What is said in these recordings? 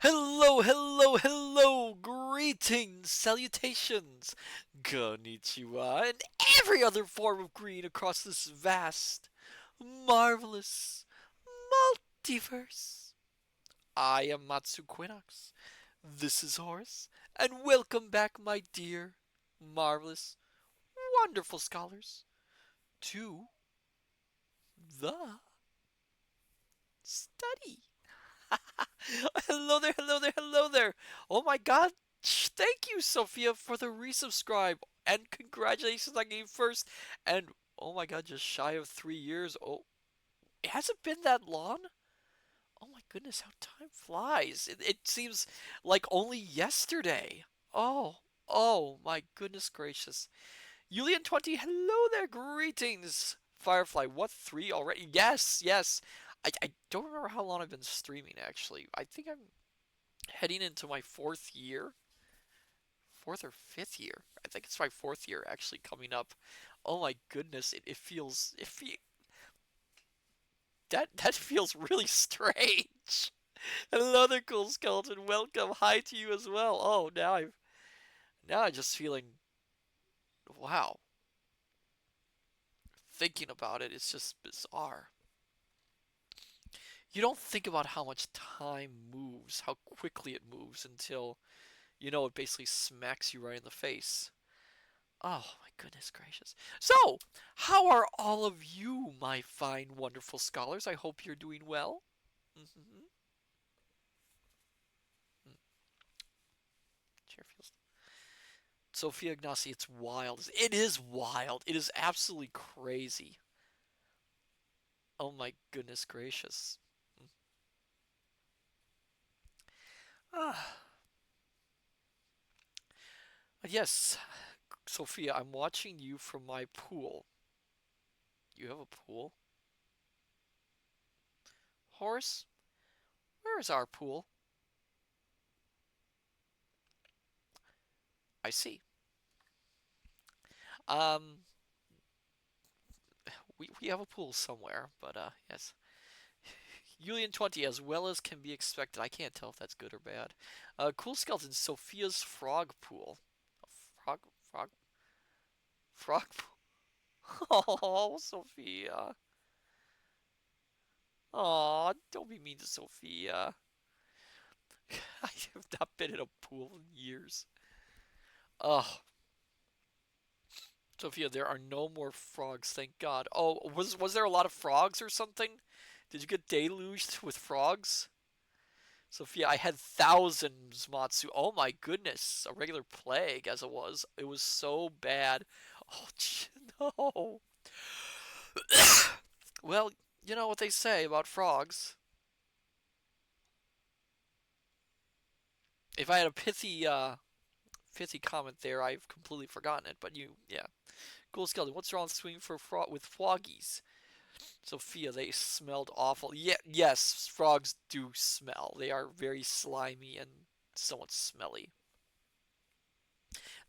Hello, hello, hello! Greetings, salutations, konnichiwa, and every other form of green across this vast, marvelous multiverse. I am Matsu Quinox. This is Horace, and welcome back, my dear, marvelous, wonderful scholars, to the study. Hello there, hello there, hello there. Oh my god. Thank you, Sophia, for the resubscribe. And congratulations on getting first. And oh my god, just shy of 3 years. Oh, it hasn't been that long? Oh my goodness, how time flies. It seems like only yesterday. Oh my goodness gracious. Julian20, hello there, greetings. Firefly, what, 3 already? Yes, yes. I don't remember how long I've been streaming, actually. I think I'm heading into my 4th year, 4th or 5th year. I think it's my 4th year actually coming up. Oh my goodness, it feels that feels really strange. Another cool skeleton, welcome. Hi to you as well. Oh, now I'm just feeling wow. Thinking about it, it's just bizarre. You don't think about how much time moves, how quickly it moves until it basically smacks you right in the face. Oh my goodness gracious. So, how are all of you, my fine, wonderful scholars? I hope you're doing well. Mm-hmm. Cheerfield. Sophia Ignacy, it's wild. It is wild. It is absolutely crazy. Oh my goodness gracious. Ah, yes, Sophia, I'm watching you from my pool. You have a pool? Horace, where is our pool? I see. Um, we have a pool somewhere, but yes. Julian20, as well as can be expected. I can't tell if that's good or bad. Cool skeleton, Sophia's frog pool. A frog pool. Oh, Sophia. Aw, don't be mean to Sophia. I have not been in a pool in years. Oh, Sophia, there are no more frogs, thank God. Oh, was there a lot of frogs or something? Did you get deluged with frogs? Sophia, I had thousands, Matsu. Oh my goodness, a regular plague as it was. It was so bad. Oh no. Well, you know what they say about frogs. If I had a pithy comment there, I've completely forgotten it. But yeah. Cool skeleton. What's wrong with swimming with froggies? Sophia, they smelled awful. Yeah, yes, frogs do smell. They are very slimy and somewhat smelly.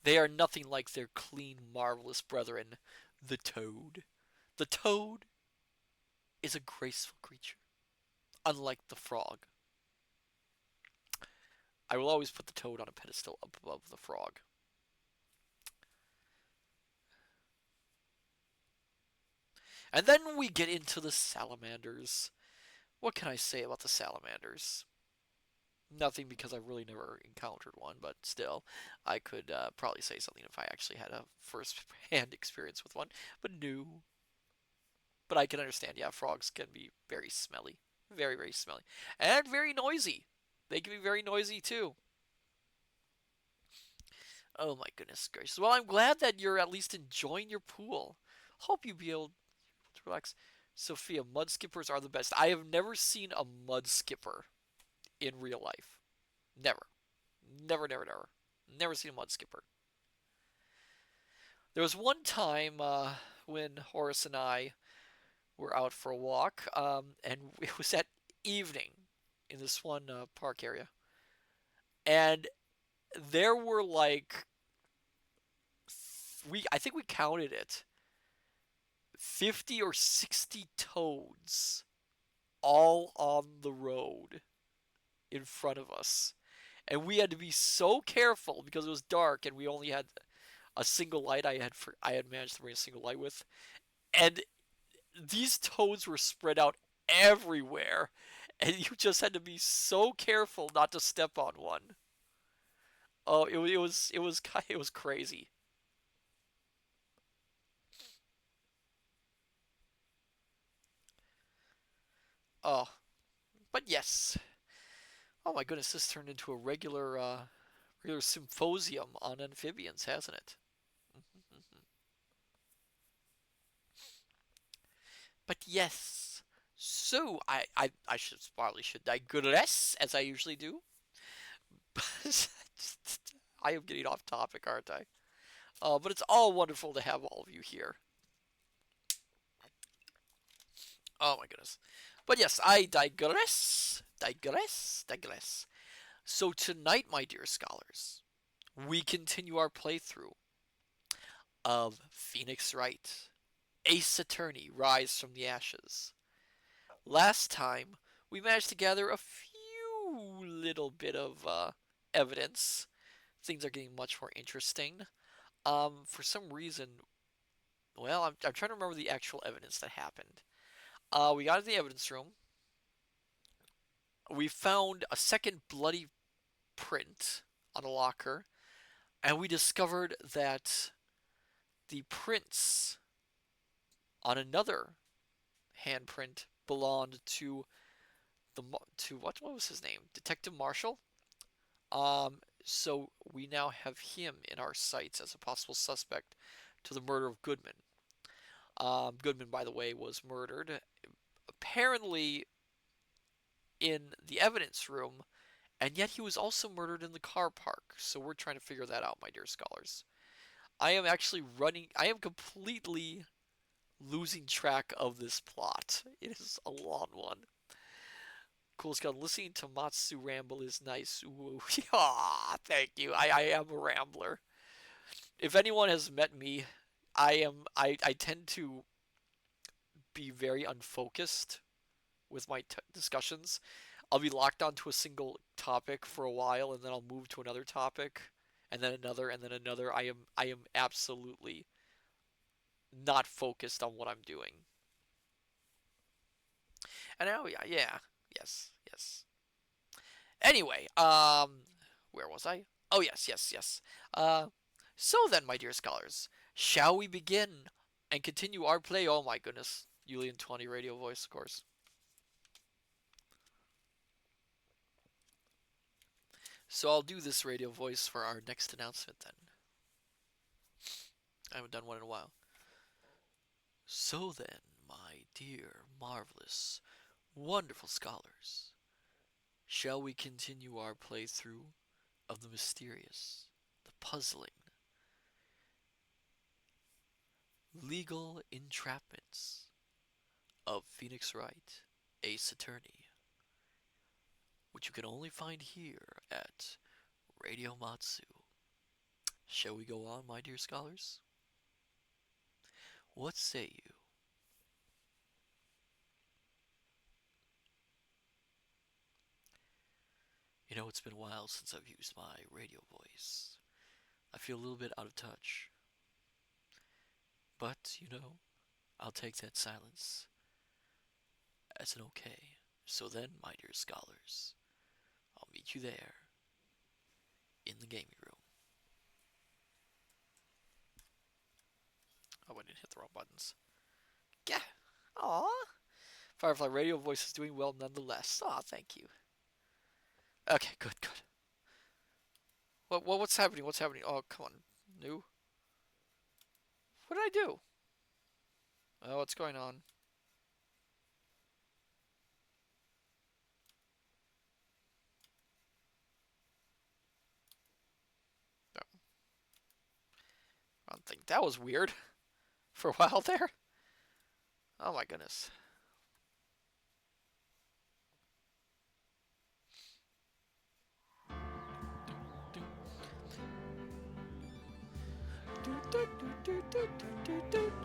They are nothing like their clean, marvelous brethren, the toad. The toad is a graceful creature, unlike the frog. I will always put the toad on a pedestal up above the frog. And then we get into the salamanders. What can I say about the salamanders? Nothing, because I've really never encountered one, but still, I could probably say something if I actually had a first-hand experience with one. But no. But I can understand, yeah, frogs can be very smelly. Very, very smelly. And very noisy. They can be very noisy too. Oh my goodness gracious. Well, I'm glad that you're at least enjoying your pool. Hope you be able to relax. Sophia, mud skippers are the best. I have never seen a mud skipper in real life. Never. Never, never, never. Never seen a mud skipper. There was one time when Horace and I were out for a walk, and it was at evening in this one park area. And there were like I think we counted it, 50 or 60 toads all on the road. in front of us. And we had to be so careful because it was dark and we only had a single light. I had managed to bring a single light with, and these toads were spread out everywhere, and you just had to be so careful not to step on one. Oh, it was crazy. Oh, but yes. Oh my goodness, this turned into a regular symposium on amphibians, hasn't it? But yes. So I should probably should digress as I usually do. I am getting off topic, aren't I? But it's all wonderful to have all of you here. Oh my goodness. But yes, I digress. So tonight, my dear scholars, we continue our playthrough of Phoenix Wright, Ace Attorney, Rise from the Ashes. Last time, we managed to gather a few little bit of evidence. Things are getting much more interesting. For some reason, well, I'm trying to remember the actual evidence that happened. We got into the evidence room. We found a second bloody print on a locker, and we discovered that the prints on another handprint belonged to the what was his name? Detective Marshall. So we now have him in our sights as a possible suspect to the murder of Goodman. Goodman, by the way, was murdered apparently in the evidence room, and yet he was also murdered in the car park. So we're trying to figure that out, my dear scholars. I am actually running. I am completely losing track of this plot. It is a long one. Cool Scott, listening to Matsu ramble is nice. Ooh, thank you. I am a rambler. If anyone has met me, I tend to be very unfocused with my discussions. I'll be locked onto a single topic for a while, and then I'll move to another topic, and then another, and then another. I am absolutely not focused on what I'm doing. And now, yeah, yes. Anyway, where was I? Oh yes. Uh, so then, my dear scholars, shall we begin and continue our play? Oh my goodness, Julian 20 radio voice, of course. So I'll do this radio voice for our next announcement then. I haven't done one in a while. So then, my dear, marvelous, wonderful scholars, shall we continue our playthrough of the mysterious, the puzzling, legal entrapments of Phoenix Wright, Ace Attorney, which you can only find here at Radio Matsu. Shall we go on, my dear scholars? What say you? You know, it's been a while since I've used my radio voice. I feel a little bit out of touch. But, you know, I'll take that silence as an okay. So then, my dear scholars, I'll meet you there in the gaming room. Oh, I didn't hit the wrong buttons. Yeah. Aw. Firefly Radio Voice is doing well nonetheless. Aw, thank you. Okay, good. What's happening? What's happening? Oh, come on. New? What did I do? Oh, what's going on? No. I don't think that was weird for a while there. Oh my goodness.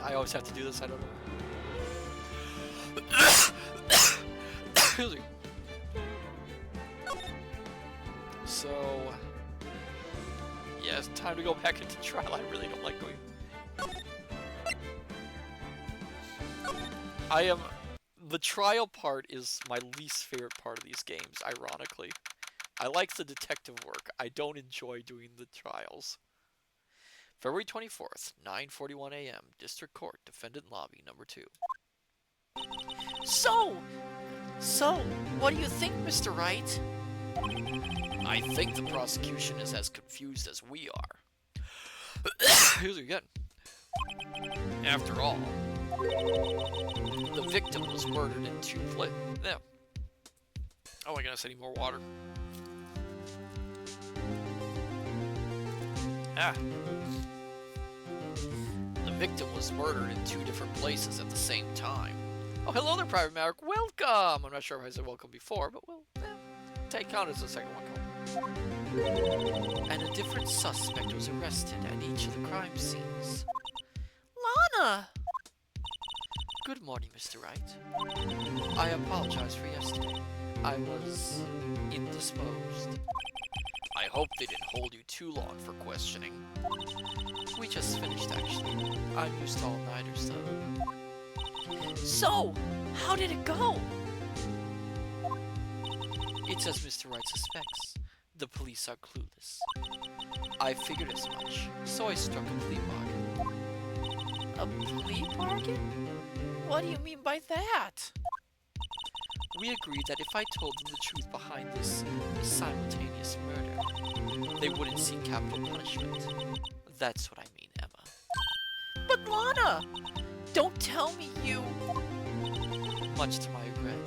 I always have to do this, I don't know. Excuse me. So... yeah, it's time to go back into trial. I really don't like going... the trial part is my least favorite part of these games, ironically. I like the detective work. I don't enjoy doing the trials. February 24th, 9:41 a.m. District Court, Defendant Lobby, number 2. So, what do you think, Mr. Wright? I think the prosecution is as confused as we are. Here's it again. After all, the victim was murdered in 2 places. Yeah. Oh my goodness, I need more water. The victim was murdered in 2 different places at the same time. Oh, hello there, Private Maverick. Welcome! I'm not sure if I said welcome before, but we'll take count as the second one. And a different suspect was arrested at each of the crime scenes. Lana! Good morning, Mr. Wright. I apologize for yesterday. I was indisposed. I hope they didn't hold you too long for questioning. We just finished, actually. I'm used to all-nighters, though. So, how did it go? It's as Mr. Wright suspects. The police are clueless. I figured as much, so I struck a plea bargain. A plea bargain? What do you mean by that? We agreed that if I told them the truth behind this simultaneous murder, they wouldn't seek capital punishment. That's what I mean, Emma. But Lana! Don't tell me you... Much to my regret,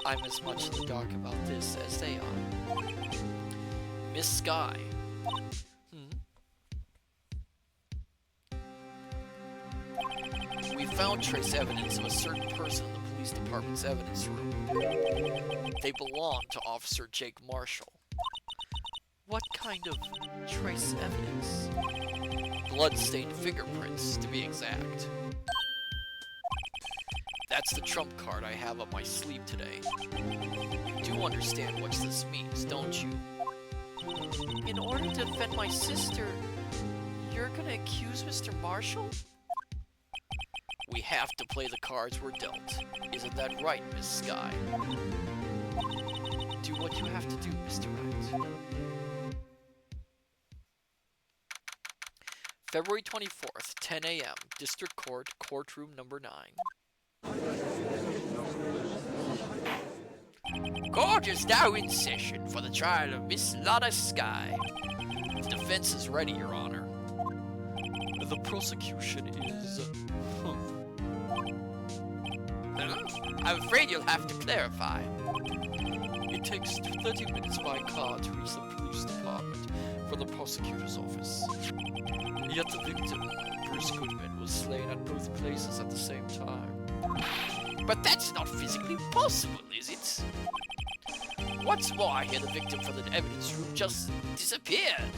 I'm as much in the dark about this as they are. Miss Sky. We found trace evidence of a certain person in the police department's evidence room. They belong to Officer Jake Marshall. What kind of trace evidence? Blood-stained fingerprints, to be exact. That's the trump card I have up my sleeve today. You do understand what this means, don't you? In order to defend my sister, you're gonna accuse Mr. Marshall? We have to play the cards we're dealt. Isn't that right, Miss Sky? Do what you have to do, Mr. Wright. February 24th, 10 a.m., District Court, Courtroom number 9. Court is now in session for the trial of Miss Lana Sky. The defense is ready, Your Honor. The prosecution is... I'm afraid you'll have to clarify. It takes 30 minutes by car to reach the police department from the prosecutor's office. Yet the victim, Bruce Goodman, was slain at both places at the same time. But that's not physically possible, is it? What's more, I hear the victim from the evidence room just disappeared.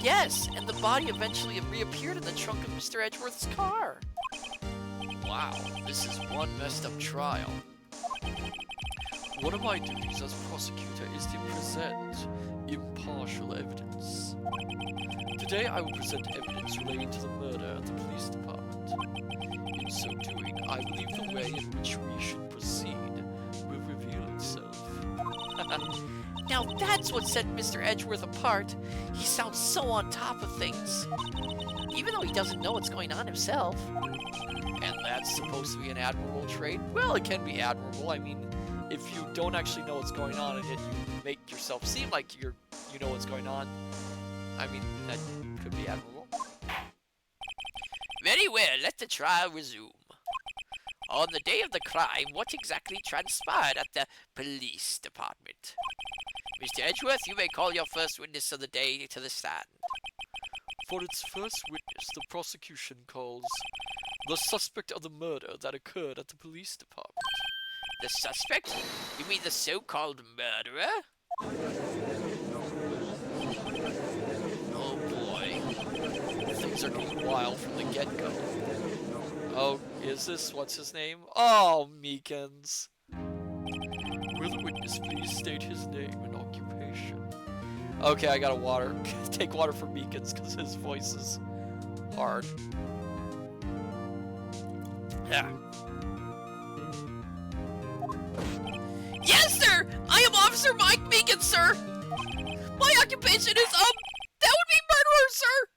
Yes, and the body eventually reappeared in the trunk of Mr. Edgeworth's car. Wow, this is one messed up trial. One of my duties as prosecutor is to present impartial evidence. Today I will present evidence relating to the murder at the police department. In so doing, I believe the way in which we should proceed will reveal itself. Now that's what set Mr. Edgeworth apart. He sounds so on top of things. Even though he doesn't know what's going on himself. And that's supposed to be an admirable trait? Well, it can be admirable. I mean, if you don't actually know what's going on and yet you make yourself seem like you know what's going on, I mean, that could be admirable. Very well, let the trial resume. On the day of the crime, what exactly transpired at the police department? Mr. Edgeworth, you may call your first witness of the day to the stand. For its first witness, the prosecution calls the suspect of the murder that occurred at the police department. The suspect? You mean the so-called murderer? Oh boy. Things are getting wild from the get-go. Oh, is this what's his name? Oh, Meekins. Will the witness please state his name and occupation? generation. Okay, I got a water. Take water from Meekins because his voice is hard. Yeah. Yes, sir! I am Officer Mike Meekin, sir! My occupation is, that would be murderer, sir!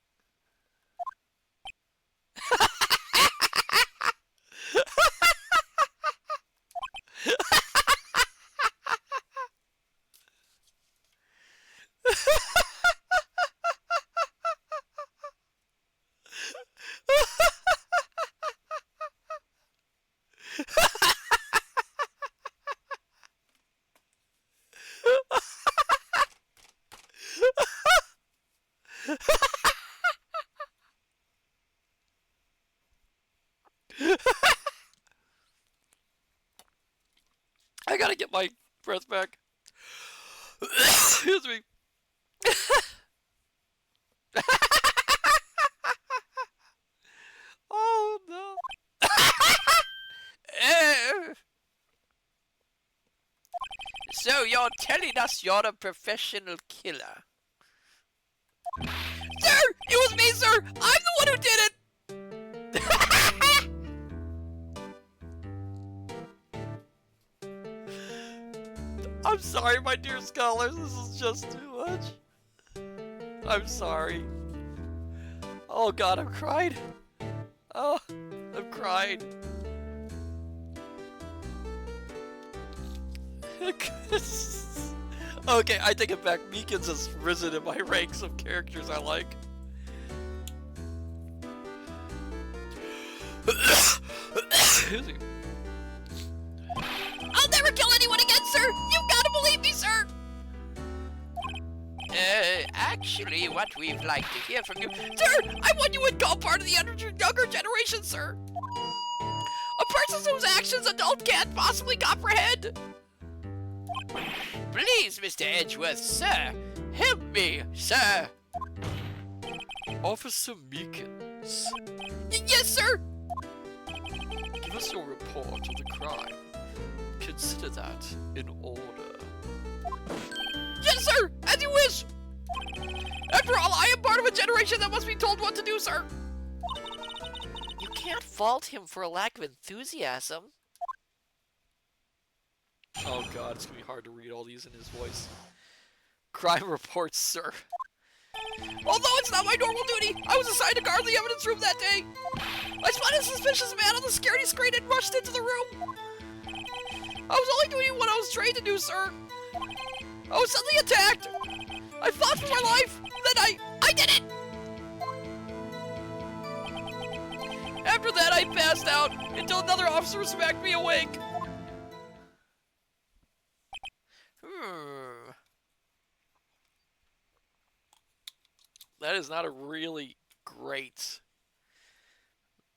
I gotta get my breath back. Excuse me. Oh no. So you're telling us you're a professional killer? Sir! It was me, sir! I'm the one who did it! I'm sorry, my dear scholars. This is just too much. I'm sorry. Oh god, I'm crying. Oh, I'm crying. Okay, I take it back. Meekins has risen in my ranks of characters I like. Excuse me. I'll never kill anyone again, sir! You've gotta believe me, sir! Actually, what we'd like to hear from you... Sir, I want you would call part of the younger generation, sir! A person whose actions adults can't possibly comprehend! Please, Mr. Edgeworth, sir, help me, sir! Officer Meekins, Yes, sir! give us your report of the crime. Consider that in order. Yes, sir! As you wish! After all, I am part of a generation that must be told what to do, sir! You can't fault him for a lack of enthusiasm. Oh god, it's gonna be hard to read all these in his voice. Crime reports, sir. Although it's not my normal duty, I was assigned to guard the evidence room that day. I spotted a suspicious man on the security screen and rushed into the room. I was only doing what I was trained to do, sir. I was suddenly attacked. I fought for my life. Then I did it. After that, I passed out until another officer smacked me awake. That is not a really great...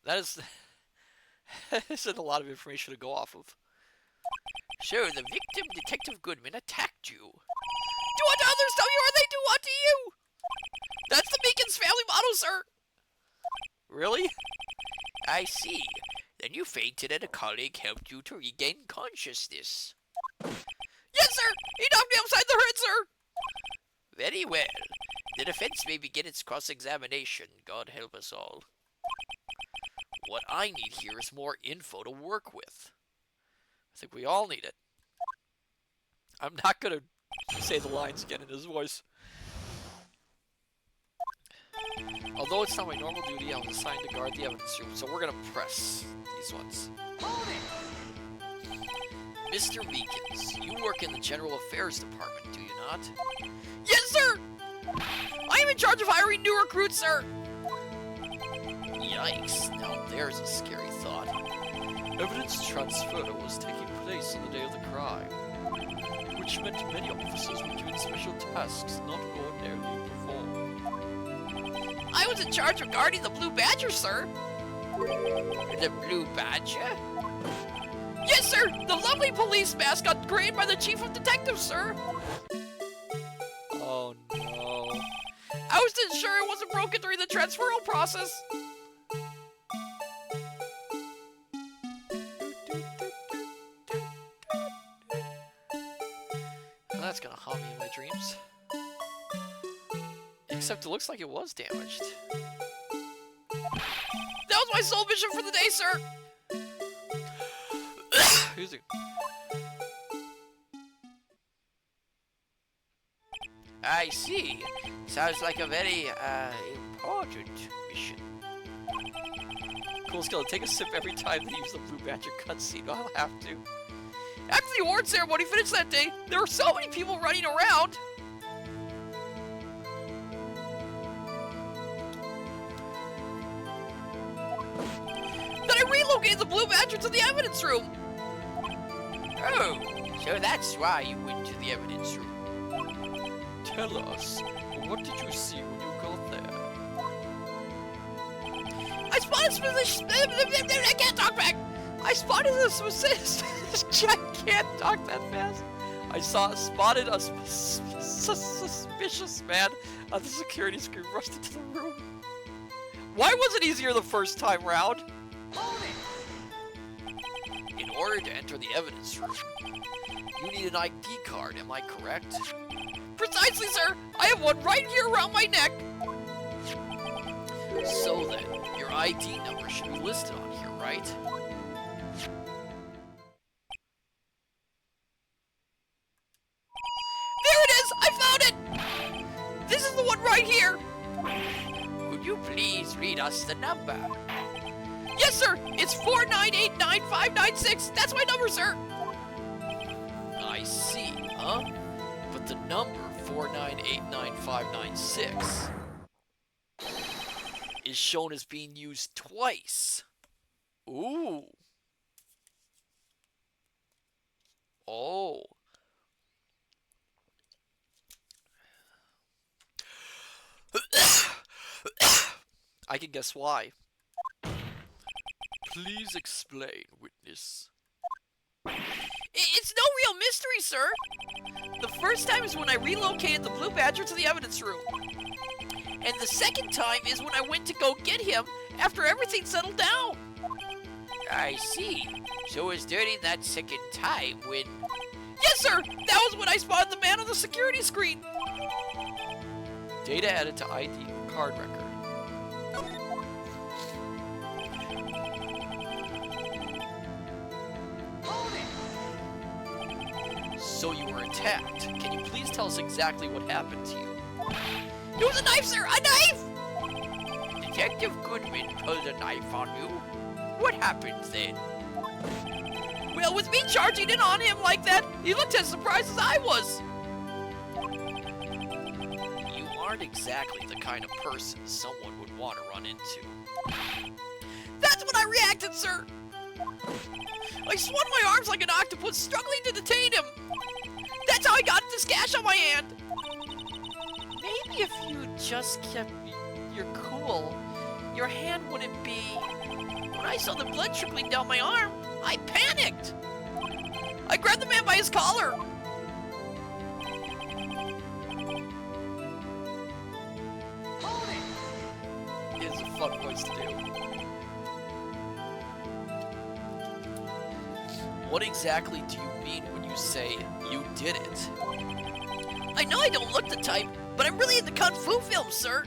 That is... That isn't a lot of information to go off of. So the victim, Detective Goodman, attacked you. Do unto others, tell you, or they do unto you. That's the Meekins family motto, sir. Really? I see. Then you fainted and a colleague helped you to regain consciousness. Yes, sir! He knocked me upside the head, sir! Very well. The defense may begin its cross-examination. God help us all. What I need here is more info to work with. I think we all need it. I'm not gonna say the lines again in his voice. Although it's not my normal duty, I was assigned to guard the evidence room, so we're gonna press these ones. Hold it! Mr. Meekins, you work in the General Affairs Department, do you not? Yes, sir! I am in charge of hiring new recruits, sir! Yikes, now there's a scary thought. Evidence transfer was taking place on the day of the crime, which meant many officers were given special tasks not ordinarily performed. I was in charge of guarding the Blue Badger, sir! The Blue Badger? Yes, sir! The lovely police mascot created by the Chief of Detectives, sir! Oh no. I was to ensure it wasn't broken during the transferal process! that's gonna haunt me in my dreams. Except it looks like it was damaged. That was my sole mission for the day, sir! Excuse me. I see. Sounds like a very, important mission. Cool Skeleton, take a sip every time they use the Blue Badger cutscene. I'll have to. After the award ceremony finished that day, there were so many people running around. That I relocated the Blue Badger to the evidence room. Oh, so that's why you went to the evidence room. Tell us, what did you see when you got there? I spotted I can't talk back. I spotted a I can't talk that fast. Spotted a suspicious man on the security screen rushed into the room. Why was it easier the first time round? In order to enter the evidence room, you need an ID card, am I correct? Precisely, sir! I have one right here around my neck! So then, your ID number should be listed on here, right? There it is! I found it! This is the one right here! Could you please read us the number? Yes, sir! It's 4989596! That's my number, sir! I see, huh? But the number 4989596 is shown as being used twice. Ooh. Oh. I can guess why. Please explain, witness. It's no real mystery, sir. The first time is when I relocated the Blue Badger to the evidence room. And the second time is when I went to go get him after everything settled down. I see. So it was during that second time when... Yes, sir! That was when I spotted the man on the security screen. Data added to ID card record. So you were attacked. Can you please tell us exactly what happened to you? It was a knife, sir! A knife! Detective Goodman pulled a knife on you. What happened then? Well, with me charging in on him like that, he looked as surprised as I was. You aren't exactly the kind of person someone would want to run into. That's when I reacted, sir. I swung my arms like an octopus, struggling to detain him. That's how I got this gash on my hand. Maybe if you just kept your cool, your hand wouldn't be... When I saw the blood trickling down my arm, I panicked. I grabbed the man by his collar. It's a fun voice to do. What exactly do you mean when you say you did it? I know I don't look the type, but I'm really into kung fu films, sir.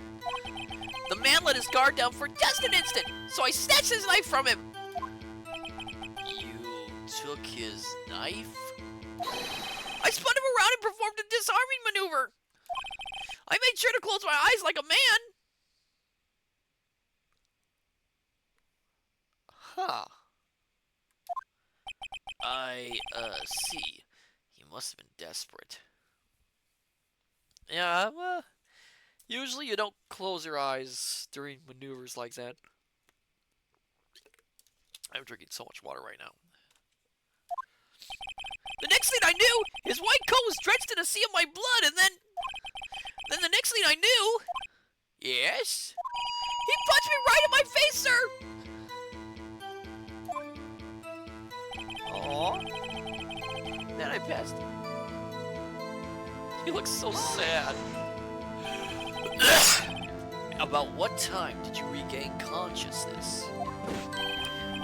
The man let his guard down for just an instant, so I snatched his knife from him. You took his knife? I spun him around and performed a disarming maneuver. I made sure to close my eyes like a man. Huh. I, see. He must have been desperate. Yeah, well, usually you don't close your eyes during maneuvers like that. I'm drinking so much water right now. The next thing I knew, his white coat was drenched in a sea of my blood, and then the next thing I knew... Yes? He punched me right in my face, sir! Aww. Then I passed him. He looks so sad. About what time did you regain consciousness?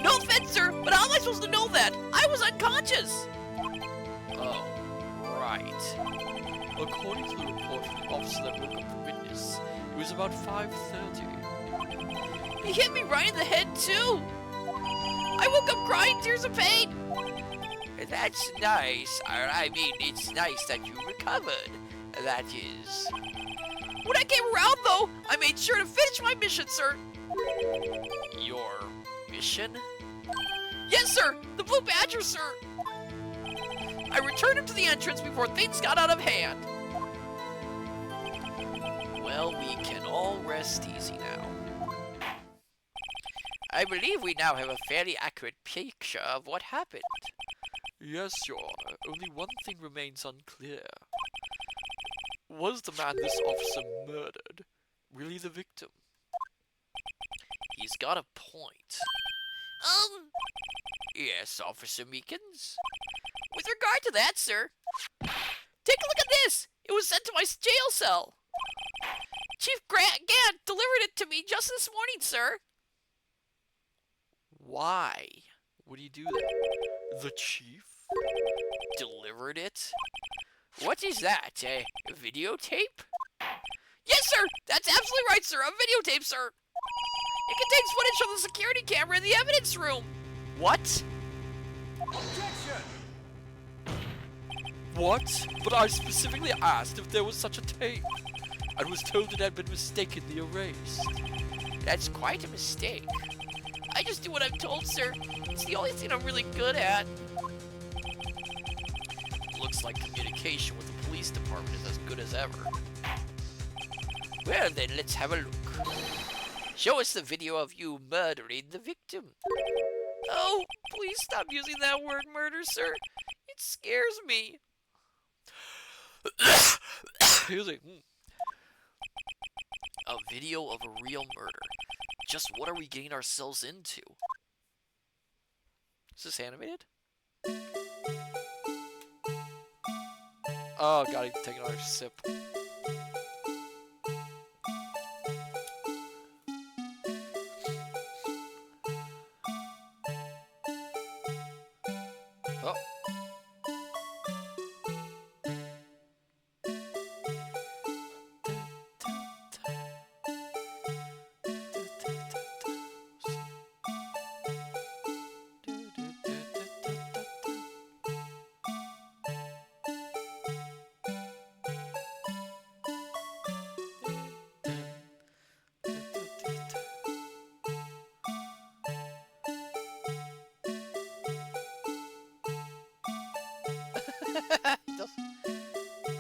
No offense, sir, but how am I supposed to know that? I was unconscious! Oh, right. Wright? According to the report from the officer that woke up the witness, it was about 5:30. He hit me right in the head, too! I woke up crying tears of pain! That's nice. I mean, it's nice that you recovered. That is. When I came around, though, I made sure to finish my mission, sir! Your mission? Yes, sir! The Blue Badger, sir! I returned him to the entrance before things got out of hand. Well, we can all rest easy now. I believe we now have a fairly accurate picture of what happened. Yes, Your Honor. Only one thing remains unclear. Was the man this officer murdered really the victim? He's got a point. Yes, Officer Meekins? With regard to that, sir, take a look at this! It was sent to my jail cell! Chief Gant delivered it to me just this morning, sir! Why would he do that? The chief? Delivered it? What is that, a videotape? Yes, sir! That's absolutely right, sir! A videotape, sir! It contains footage from the security camera in the evidence room! What? Objection! What? But I specifically asked if there was such a tape, and was told it had been mistakenly erased. That's quite a mistake. I just do what I'm told, sir. It's the only thing I'm really good at. Looks like communication with the police department is as good as ever. Well then, let's have a look. Show us the video of you murdering the victim. Oh, please stop using that word murder, sir. It scares me. Excuse me. A video of a real murder. Just what are we getting ourselves into? Is this animated? Oh, gotta take another sip. Oh.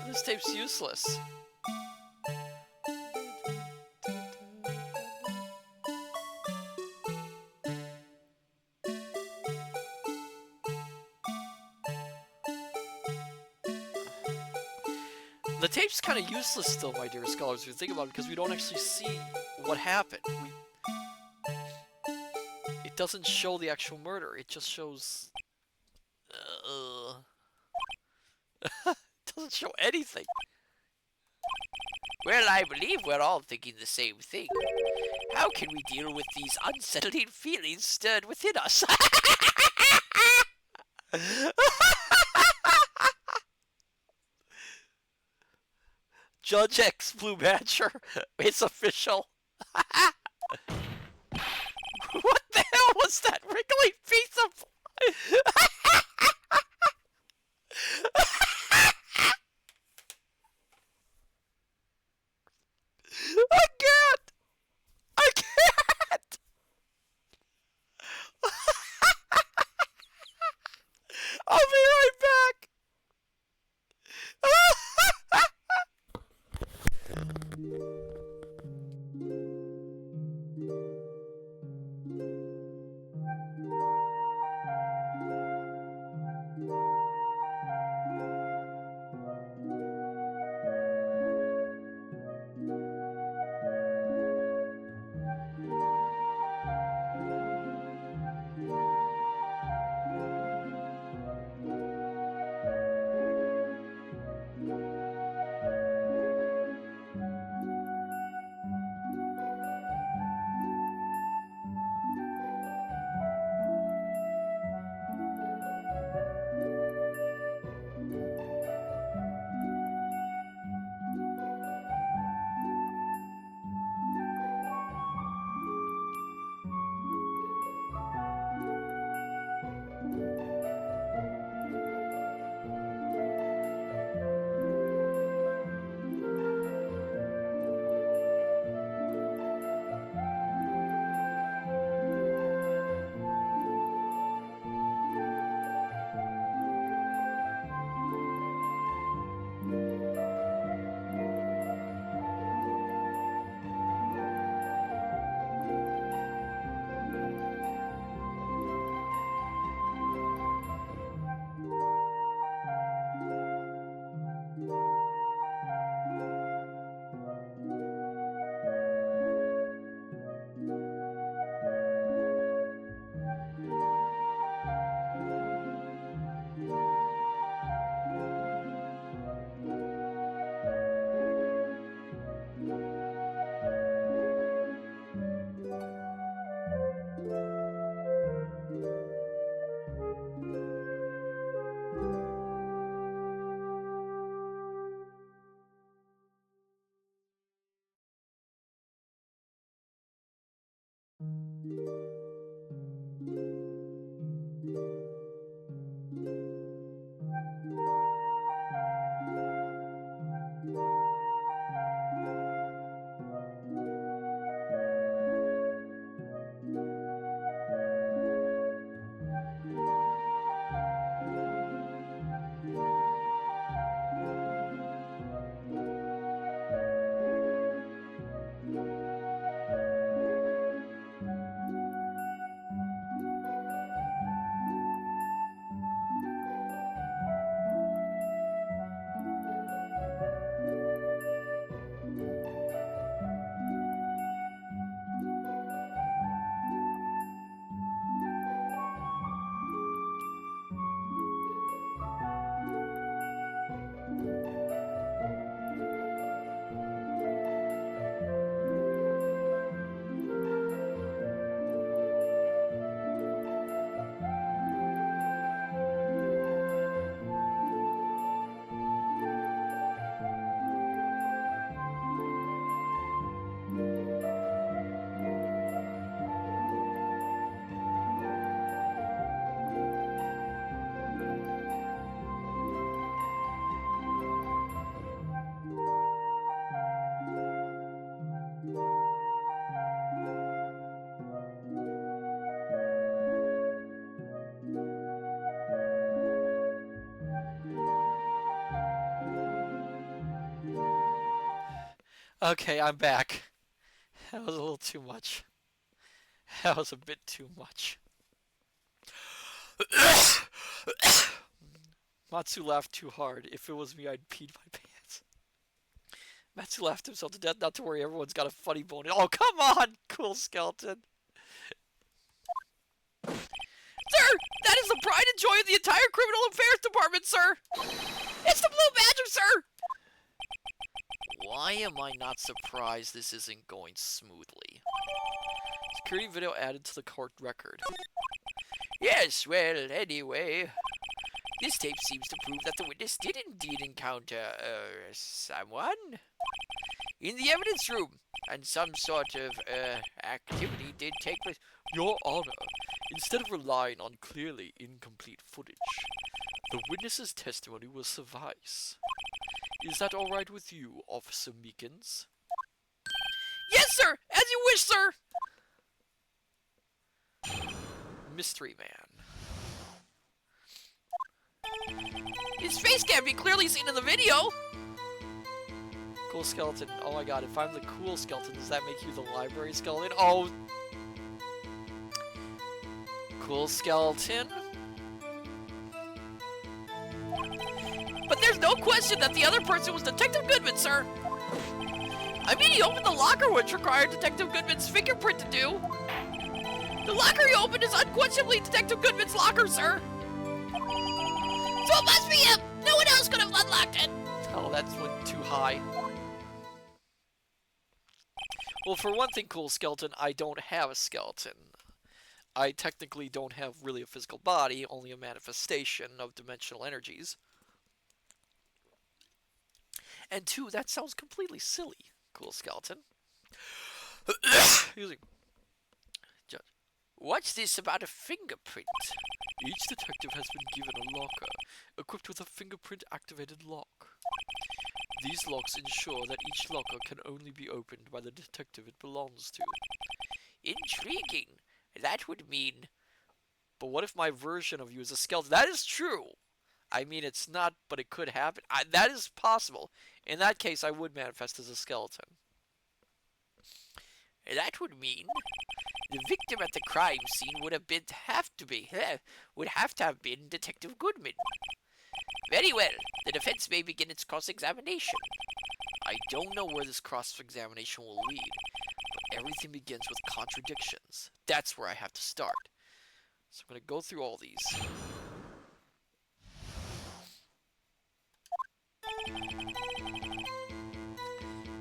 This tape's useless. The tape's kind of useless still, my dear scholars, if you think about it, because we don't actually see what happened. It doesn't show the actual murder, it just shows... it doesn't show anything. Well, I believe we're all thinking the same thing. How can we deal with these unsettling feelings stirred within us? Judge X Blue Badger, it's official. What the hell was that wriggly piece of... I can't! I can't! I'll be right back! Okay, I'm back. That was a little too much. That was a bit too much. Matsu laughed too hard. If it was me, I'd peed my pants. Matsu laughed himself to death. Not to worry, everyone's got a funny bone. Oh, come on, cool skeleton. Sir, that is the pride and joy of the entire criminal affairs department, sir. It's the Blue Badger, sir. Why am I not surprised this isn't going smoothly? Security video added to the court record. Yes, well, anyway, this tape seems to prove that the witness did indeed encounter, someone in the evidence room, and some sort of, activity did take place. Your Honor, instead of relying on clearly incomplete footage, the witness's testimony will suffice. Is that all right with you, Officer Meekins? Yes, sir, as you wish, sir. Mystery Man. His face can't be clearly seen in the video. Cool skeleton. Oh my god, if I'm the cool skeleton, does that make you the library skeleton? Oh! Cool skeleton? But there's no question that the other person was Detective Goodman, sir. I mean, he opened the locker, which required Detective Goodman's fingerprint to do. The locker he opened is unquestionably Detective Goodman's locker, sir. So it must be him. No one else could have unlocked it. Oh, that's went too high. Well, for one thing, cool skeleton, I don't have a skeleton. I technically don't have really a physical body, only a manifestation of dimensional energies. And two, that sounds completely silly, cool skeleton. Excuse me. Judge. What's this about a fingerprint? Each detective has been given a locker, equipped with a fingerprint-activated lock. These locks ensure that each locker can only be opened by the detective it belongs to. Intriguing. That would mean... But what if my version of you is a skeleton? That is true! I mean, it's not, but it could happen. That is possible. In that case, I would manifest as a skeleton. That would mean... the victim at the crime scene would have to have been Detective Goodman. Very well. The defense may begin its cross-examination. I don't know where this cross-examination will lead, but everything begins with contradictions. That's where I have to start. So I'm going to go through all these.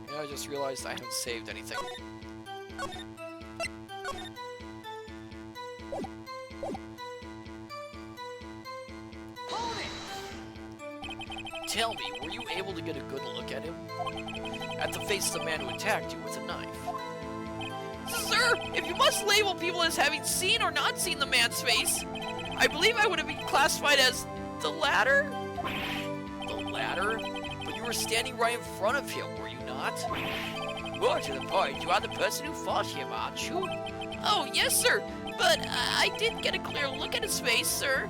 And I just realized I haven't saved anything. Tell me, were you able to get a good look at him? At the face of the man who attacked you with a knife? Sir, if you must label people as having seen or not seen the man's face, I believe I would have been classified as the latter? The latter? But you were standing right in front of him, were you not? More to the point, you are the person who fought him, aren't you? Oh, yes, sir. But I didn't get a clear look at his face, sir.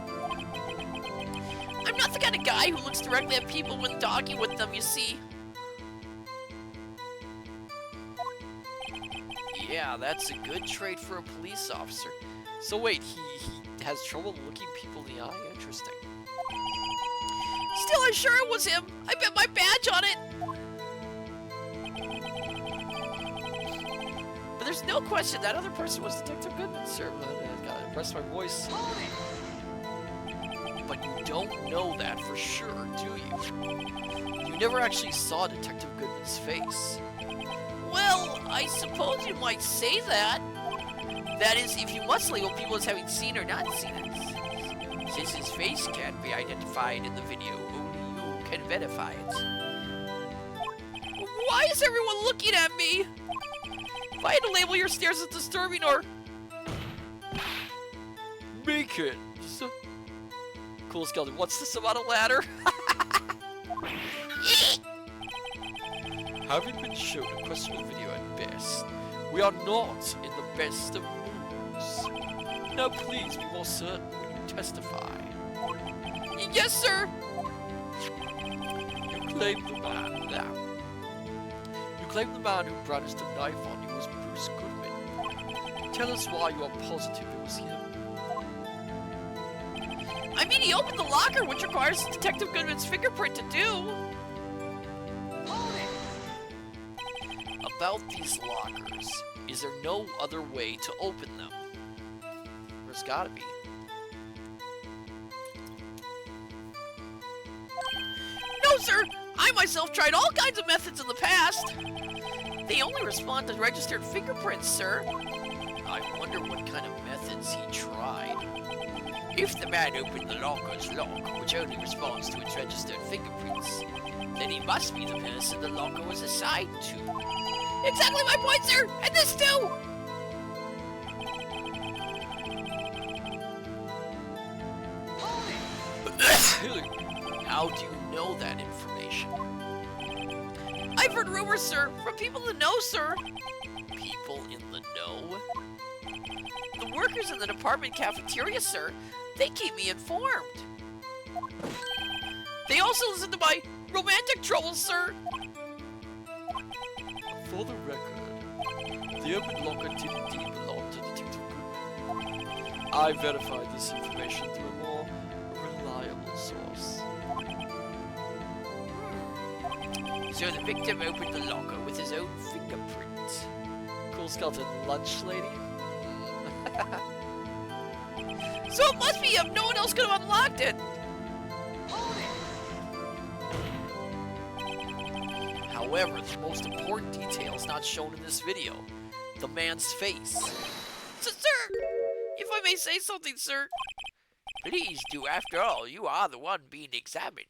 I'm not the kind of guy who looks directly at people when talking with them, you see. Yeah, that's a good trait for a police officer. So wait, he has trouble looking people in the eye? Interesting. Still, I'm sure it was him. I bet my badge on it. But there's no question that other person was Detective Goodman, sir. I gotta impress my voice. But you don't know that for sure, do you? You never actually saw Detective Goodman's face. Well, I suppose you might say that. That is, if you must label people as having seen or not seen it. Since his face can't be identified in the video, only you can verify it. Why is everyone looking at me? If I had to label your stares as disturbing or... Meekins! Cool skeleton, what's this about a ladder? Having been shown a questionable video at best, we are not in the best of moods. Now please be more certain when you testify. Yes, sir! You claim the man now. You claim the man who brandished a knife on you was Bruce Goodman. Tell us why you are positive it was him. I mean, he opened the locker, which requires Detective Goodman's fingerprint to do. About these lockers, is there no other way to open them? There's gotta be. No, sir! I myself tried all kinds of methods in the past. They only respond to registered fingerprints, sir. I wonder what kind of methods he tried. If the man opened the locker's lock, which only responds to its registered fingerprints, then he must be the person the locker was assigned to. Exactly my point, sir! And this too! How do you know that information? I've heard rumors, sir, from people in the know, sir. People in the know? The workers in the department cafeteria, sir, they keep me informed. They also listen to my romantic troubles, sir. For the record, the open locker did indeed belong to Detective Goodman. I verified this information through a more reliable source. So the victim opened the locker with his own fingerprint. Cool skeleton lunch lady? So it must be him! No one else could have unlocked it! However, the most important detail is not shown in this video. The man's face. Sir! If I may say something, sir. Please do. After all, you are the one being examined.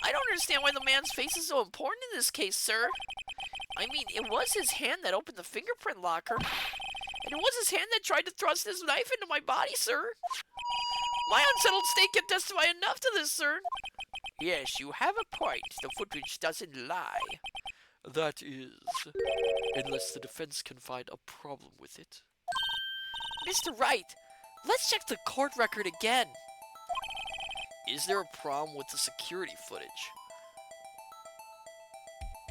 I don't understand why the man's face is so important in this case, sir. I mean, it was his hand that opened the fingerprint locker. And it was his hand that tried to thrust his knife into my body, sir. My unsettled state can testify enough to this, sir. Yes, you have a point. The footage doesn't lie. That is, unless the defense can find a problem with it. Mr. Wright, let's check the court record again. Is there a problem with the security footage?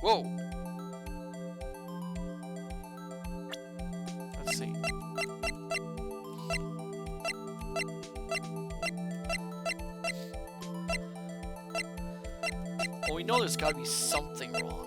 Whoa! Let's see. Well, we know there's gotta be something wrong.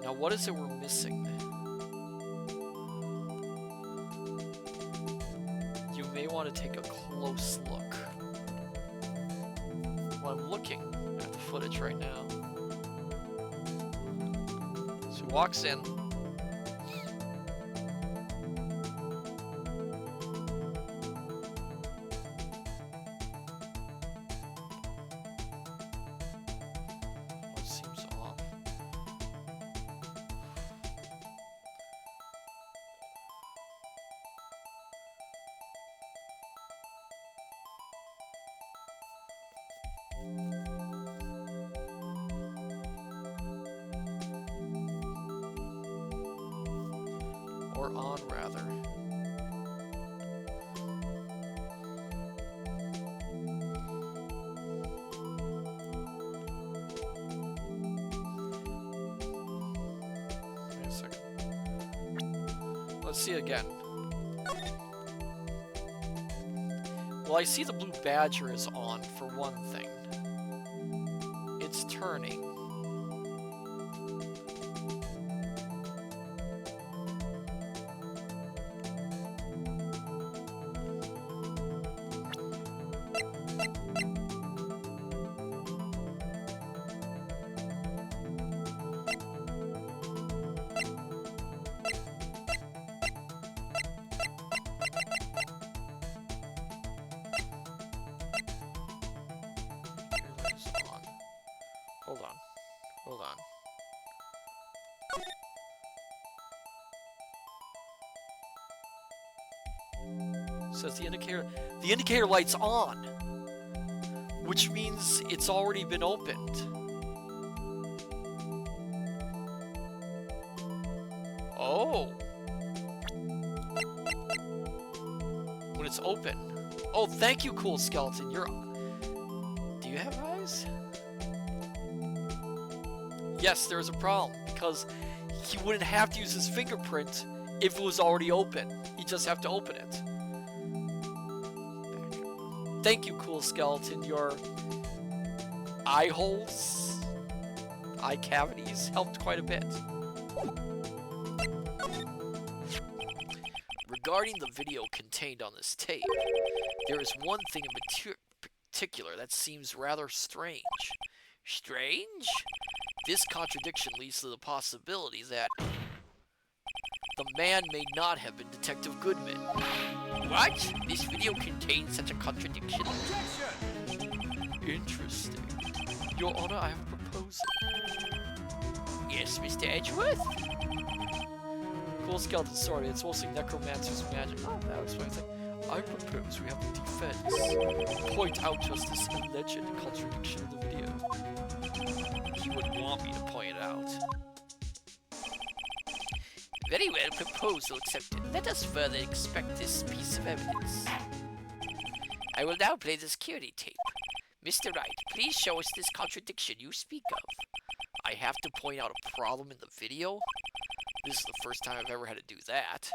Now, what is it we're missing? You may want to take a close look. Well, I'm looking at the footage right now. So he walks in. What seems off? Or on, rather. Wait a second. Let's see again. Well, I see the blue badger is on, for one thing. It's turning. Hold on. Hold on. Says the indicator. The indicator light's on, which means it's already been opened. Oh. When it's open. Oh, thank you, cool skeleton. You're. Do you have eyes? Yes, there's a problem because he wouldn't have to use his fingerprint if it was already open. He'd just have to open it. Thank you, cool skeleton. Your eye holes, eye cavities helped quite a bit. Regarding the video contained on this tape, there is one thing in particular that seems rather strange. Strange? This contradiction leads to the possibility that the man may not have been Detective Goodman. What? This video contains such a contradiction? Objection! Interesting. Your Honor, I have a proposal. Yes, Mr. Edgeworth? Cool skeleton, sorry, it's mostly necromancer's magic. Oh, that was my thing. I propose we have the defense point out just this alleged contradiction in the video. He would want me to point it out. Very well, proposal accepted. Let us further inspect this piece of evidence. I will now play the security tape. Mr. Wright, please show us this contradiction you speak of. I have to point out a problem in the video? This is the first time I've ever had to do that.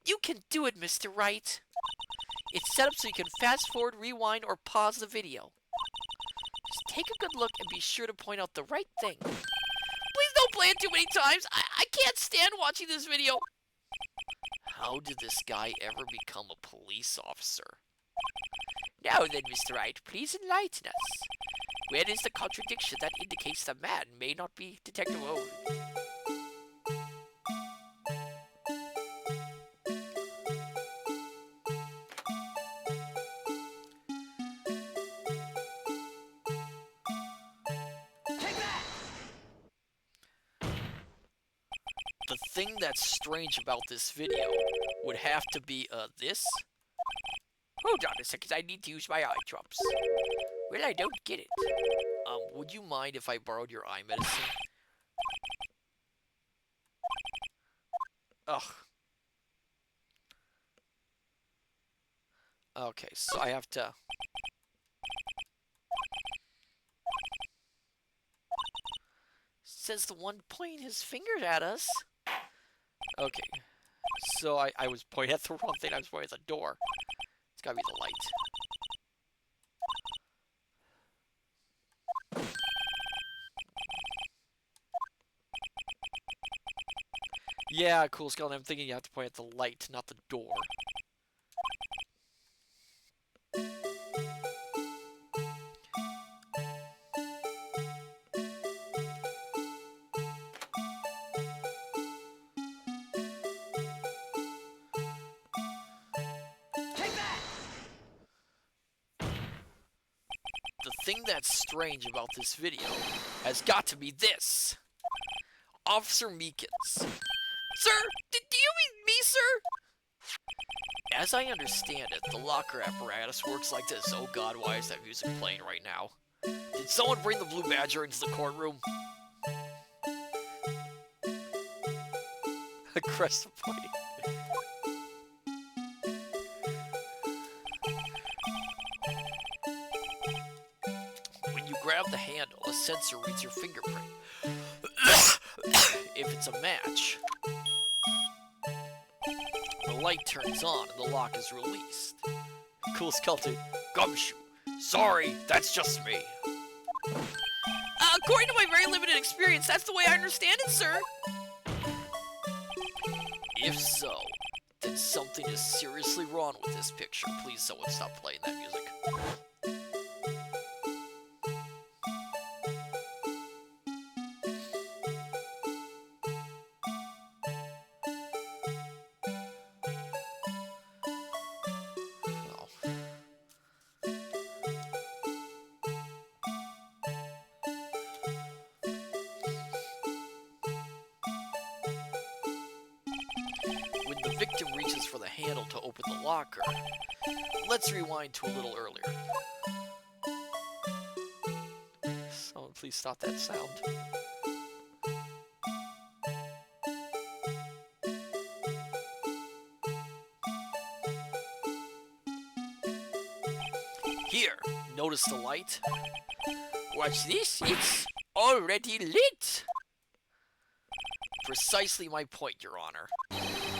You can do it, Mr. Wright. It's set up so you can fast forward, rewind, or pause the video. Just take a good look and be sure to point out the right thing. Please don't play it too many times. I can't stand watching this video. How did this guy ever become a police officer? Now then, Mr. Wright, please enlighten us. Where is the contradiction that indicates the man may not be Detective Owen? The thing that's strange about this video would have to be, this. Hold on a second, I need to use my eye drops. Well, I don't get it. Would you mind if I borrowed your eye medicine? Ugh. Okay, so I have to... Says the one pointing his finger at us. Okay, so I was pointing at the wrong thing. I was pointing at the door. It's gotta be the light. Yeah, cool skeleton. I'm thinking you have to point at the light, not the door. The thing that's strange about this video has got to be this. Officer Meekins. Sir, do you mean me, sir? As I understand it, the locker apparatus works like this. Oh god, why is that music playing right now? Did someone bring the Blue Badger into the courtroom? Aggressive pointing. When you grab the handle, a sensor reads your fingerprint. If it's a match, the light turns on and the lock is released. Cool skeleton. Gumshoe. Sorry, that's just me. According to my very limited experience, that's the way I understand it, sir. If so, then something is seriously wrong with this picture. Please, someone stop playing that music. When the victim reaches for the handle to open the locker. Let's rewind to a little earlier. Someone please stop that sound. Here, notice the light? What's this? It's already lit. Precisely my point, Your Honor.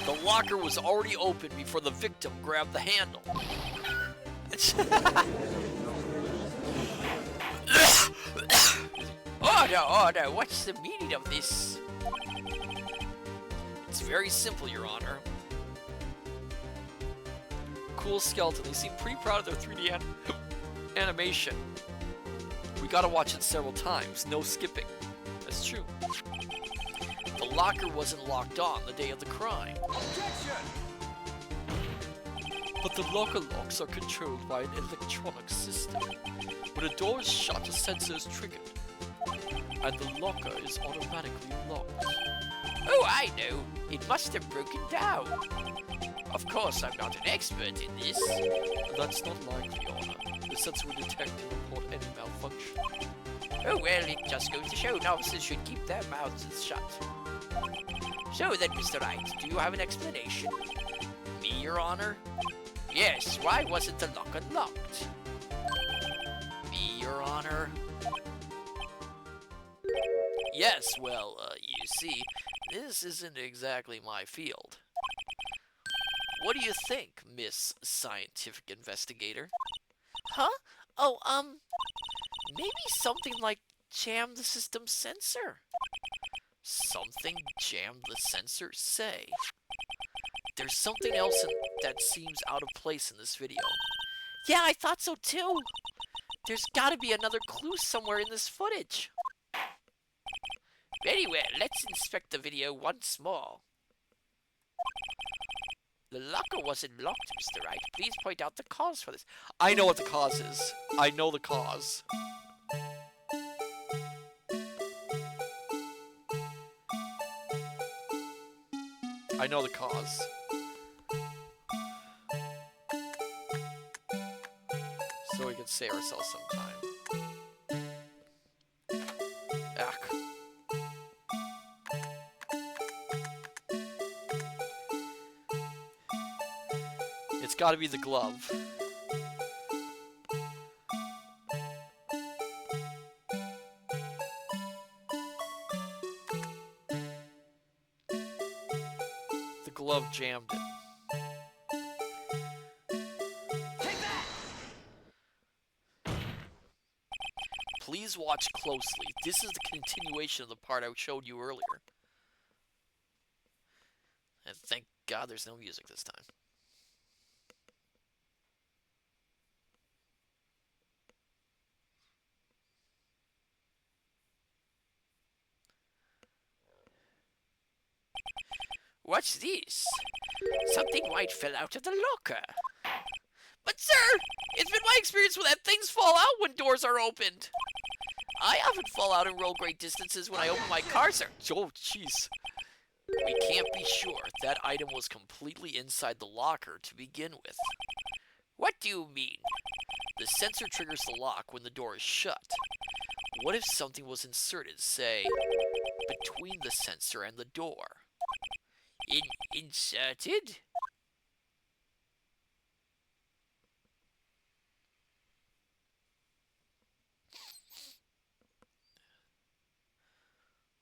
The locker was already open before the victim grabbed the handle. Order, what's the meaning of this? It's very simple, Your Honor. Cool skeleton. They seem pretty proud of their 3D animation. We gotta watch it several times. No skipping. That's true. The locker wasn't locked on the day of the crime. Objection! But the locker locks are controlled by an electronic system. When a door is shut, a sensor is triggered, and the locker is automatically locked. Oh, I know. It must have broken down. Of course, I'm not an expert in this. That's not likely, Your Honor. The sensor will detect and report any malfunction. Oh, well, it just goes to show novices should keep their mouths shut. So then, Mr. Wright, do you have an explanation? Me, Your Honor? Yes, why wasn't the lock unlocked? Me, Your Honor? Yes, well, you see, this isn't exactly my field. What do you think, Miss Scientific Investigator? Huh? Oh, maybe something like jam the system sensor. Something jammed the sensor? Say. There's something else that seems out of place in this video. Yeah, I thought so too. There's gotta be another clue somewhere in this footage. Very well, let's inspect the video once more. The locker wasn't locked, Mr. Wright. Please point out the cause for this. I know what the cause is. I know the cause. I know the cause. So we can save ourselves some time. Ach. It's gotta be the glove. The glove jammed it. Please watch closely. This is the continuation of the part I showed you earlier. And thank God there's no music this time. What's this? Something white fell out of the locker. But sir, it's been my experience that things fall out when doors are opened. I often fall out and roll great distances when I open my car, sir. Oh, jeez. We can't be sure that item was completely inside the locker to begin with. What do you mean? The sensor triggers the lock when the door is shut. What if something was inserted, say, between the sensor and the door? Inserted?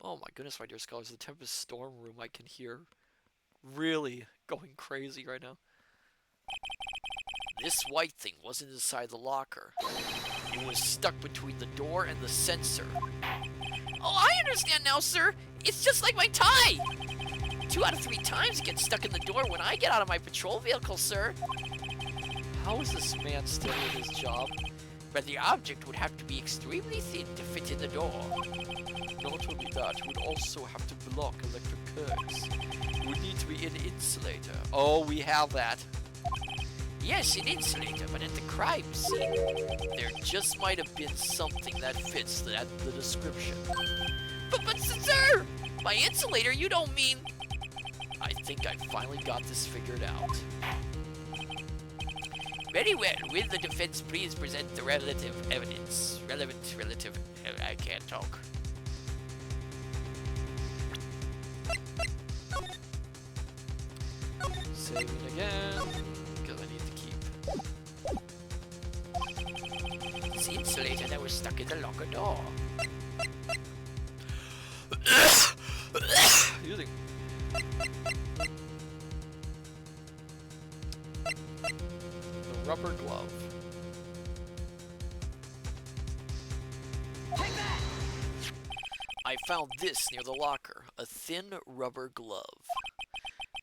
Oh my goodness, my dear scholars, the Tempest Storm room I can hear really going crazy right now. This white thing wasn't inside the locker. It was stuck between the door and the sensor. Oh, I understand now, sir. It's just like my tie. 2 out of 3 times it gets stuck in the door when I get out of my patrol vehicle, sir. How is this man still in his job? But the object would have to be extremely thin to fit in the door. Not only that, it would also have to block electric currents. It would need to be an insulator. Oh, we have that. Yes, an insulator, but at the crime scene, There just might have been something that fits the description. But sir, by insulator, you don't mean... I think I finally got this figured out. Very well. Will the defense please present the relative evidence? I can't talk. Saving again, because I need to keep. It's the insulator that was stuck in the locker door. Using. The rubber glove. I found this near the locker, a thin rubber glove.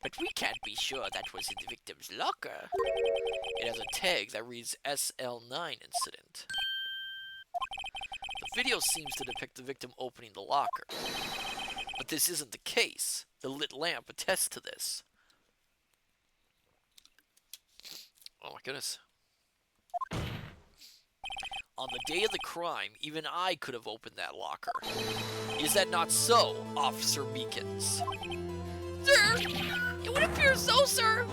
But we can't be sure that was in the victim's locker. It has a tag that reads SL9 incident. The video seems to depict the victim opening the locker. But this isn't the case. The lit lamp attests to this. Oh my goodness. On the day of the crime, even I could have opened that locker. Is that not so, Officer Meekins? Sir, it would appear so, sir.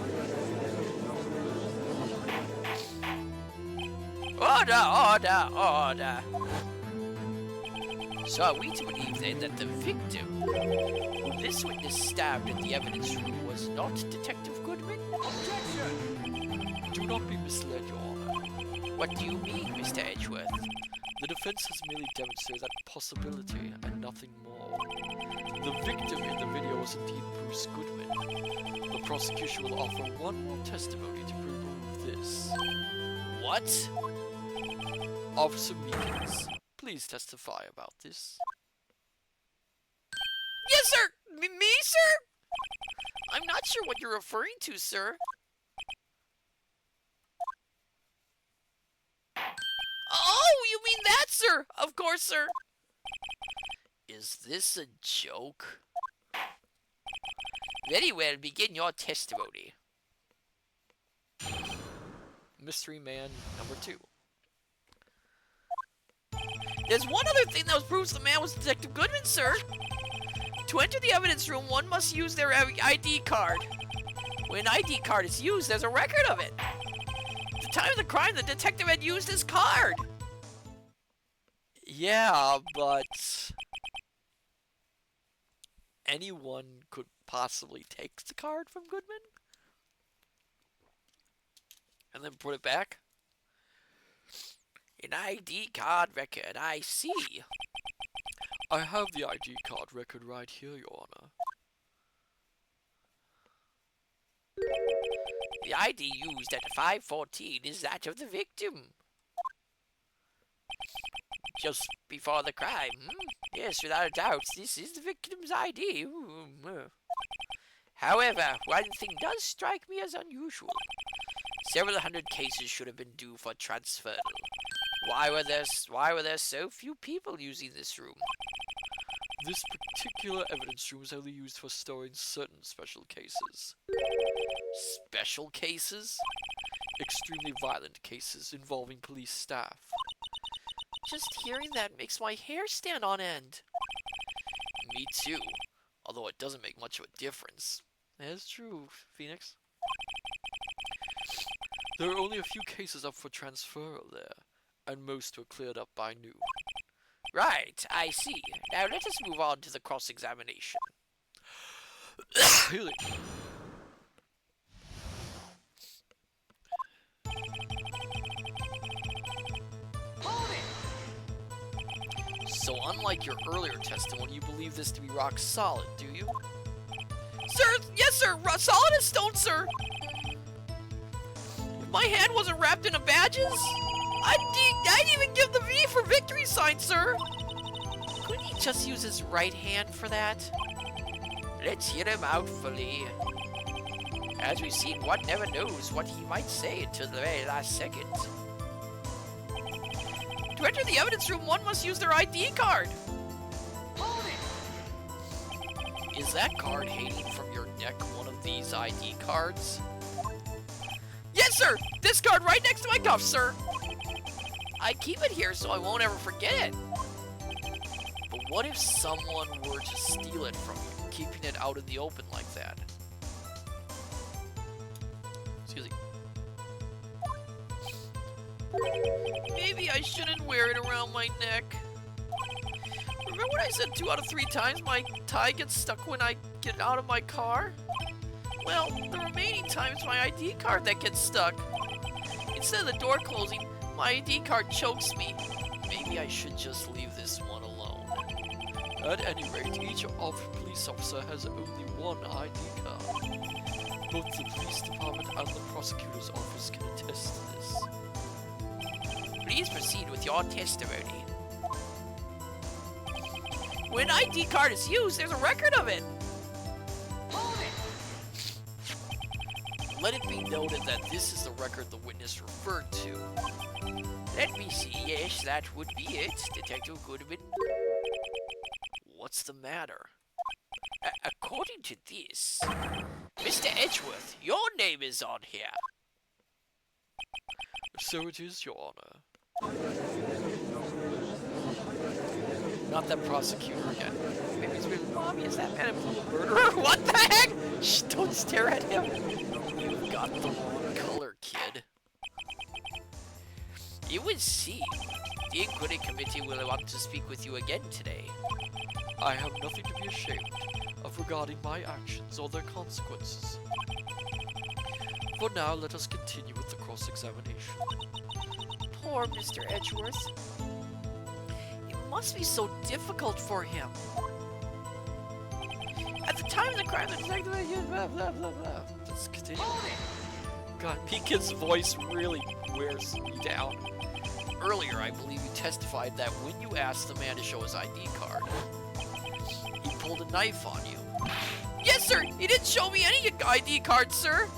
Order. So are we to believe then that the victim, who this witness stabbed in the evidence room, was not Detective Goodman? Do not be misled, Your Honor. What do you mean, Mr. Edgeworth? The defense has merely demonstrated that possibility and nothing more. The victim in the video was indeed Bruce Goodman. The prosecution will offer one more testimony to prove this. What? Officer Meekins, please testify about this. Yes, sir! Me, sir? I'm not sure what you're referring to, sir. Oh, you mean that, sir? Of course, sir. Is this a joke? Very well, begin your testimony. Mystery Man number 2. There's one other thing that proves the man was Detective Goodman, sir. To enter the evidence room, one must use their ID card. When an ID card is used, there's a record of it. At the time of the crime, the detective had used his card. Yeah, but anyone could possibly take the card from Goodman and then put it back. An ID card record, I see. I have the ID card record right here, Your Honor. The ID used at 5:14 is that of the victim. Just before the crime, Yes, without a doubt, this is the victim's ID. However, one thing does strike me as unusual. Several hundred cases should have been due for transfer. Why were there so few people using this room? This particular evidence room is only used for storing certain special cases. Special cases? Extremely violent cases involving police staff. Just hearing that makes my hair stand on end. Me too, although it doesn't make much of a difference. That's true, Phoenix. There are only a few cases up for transferal there, and most were cleared up by noon. Right, I see. Now let us move on to the cross-examination. Really? So unlike your earlier testimony, you believe this to be rock solid, do you? Sir, yes sir, solid as stone, sir. If my hand wasn't wrapped in a badges, I'd even give the V for victory sign, sir. Couldn't he just use his right hand for that? Let's hear him out fully. As we've seen, one never knows what he might say until the very last second. To enter the evidence room, one must use their ID card. Is that card hanging from your neck one of these ID cards? Yes, sir! This card right next to my cuff, sir! I keep it here so I won't ever forget it. But what if someone were to steal it from you, keeping it out in the open like that? Maybe I shouldn't wear it around my neck. Remember when I said 2 out of 3 times my tie gets stuck when I get out of my car? Well, the remaining times my ID card that gets stuck. Instead of the door closing, my ID card chokes me. Maybe I should just leave this one alone. At any rate, each police officer has only one ID card. Both the police department and the prosecutor's office can attest to this. Please proceed with your testimony. When an ID card is used, there's a record of it. Let it be noted that this is the record the witness referred to. Let me see. Yes, that would be it, Detective Goodman. What's the matter? According to this, Mr. Edgeworth, your name is on here. So it is, Your Honor. Not that prosecutor again. Maybe it's been obvious that man is a murderer. What the heck? Shh, don't stare at him. You've got the wrong color, kid. You will see. The Inquiry Committee will want to speak with you again today. I have nothing to be ashamed of regarding my actions or their consequences. For now, let us continue with the cross-examination. Poor Mr. Edgeworth. It must be so difficult for him. At the time of the crime, the detective blah blah blah blah. Let's continue. God, Meekin's voice really wears me down. Earlier, I believe you testified that when you asked the man to show his ID card, he pulled a knife on you. Yes, sir! He didn't show me any ID card, sir!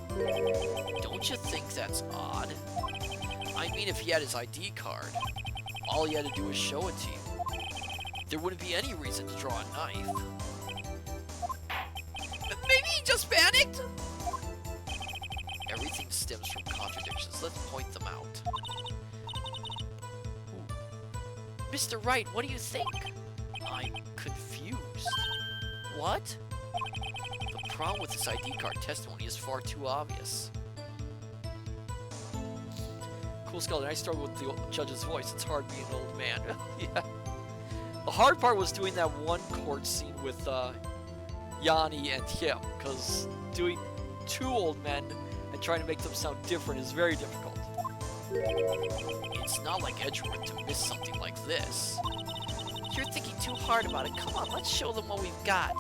Don't you think that's odd? I mean, if he had his ID card, all he had to do was show it to you. There wouldn't be any reason to draw a knife. Maybe he just panicked? Everything stems from contradictions. Let's point them out. Mr. Wright, what do you think? I'm confused. What? The problem with this ID card testimony is far too obvious. Cool Skeleton, I struggle with the judge's voice. It's hard being an old man. Yeah. The hard part was doing that one court scene with Yanni and him, because doing 2 old men and trying to make them sound different is very difficult. It's not like Edgeworth to miss something like this. You're thinking too hard about it. Come on, let's show them what we've got.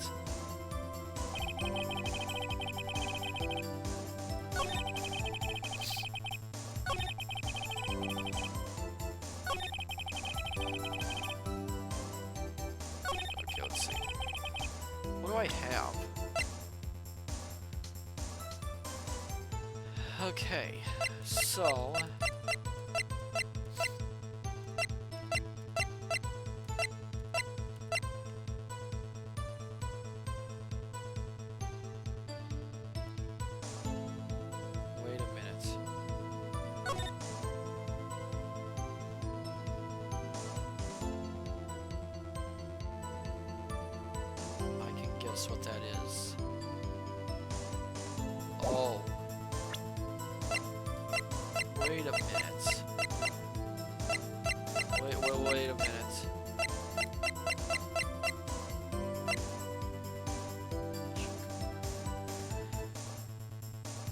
Okay, let's see. What do I have? Okay, so... Wait a minute. I can guess what that is. Oh. Wait a minute. Wait a minute.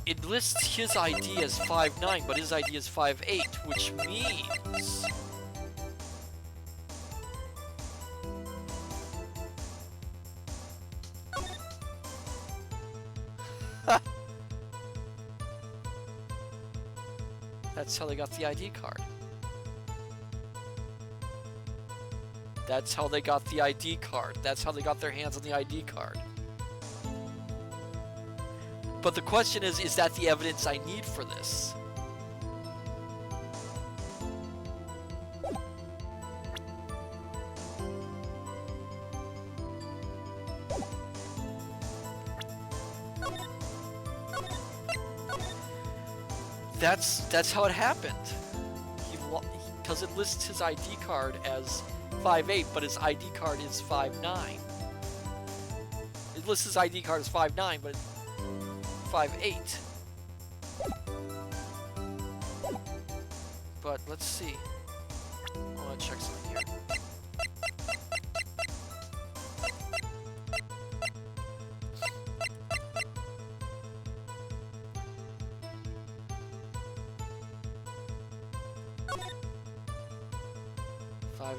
It lists his ID as 5'9", but his ID is 5'8", which means... That's how they got the ID card. That's how they got the ID card. That's how they got their hands on the ID card. But the question is that the evidence I need for this? That's how it happened. Because it lists his ID card as 5'8", but his ID card is 5'9". It lists his ID card as 5'9", but it's 5'8". but let's see. I want to check something here.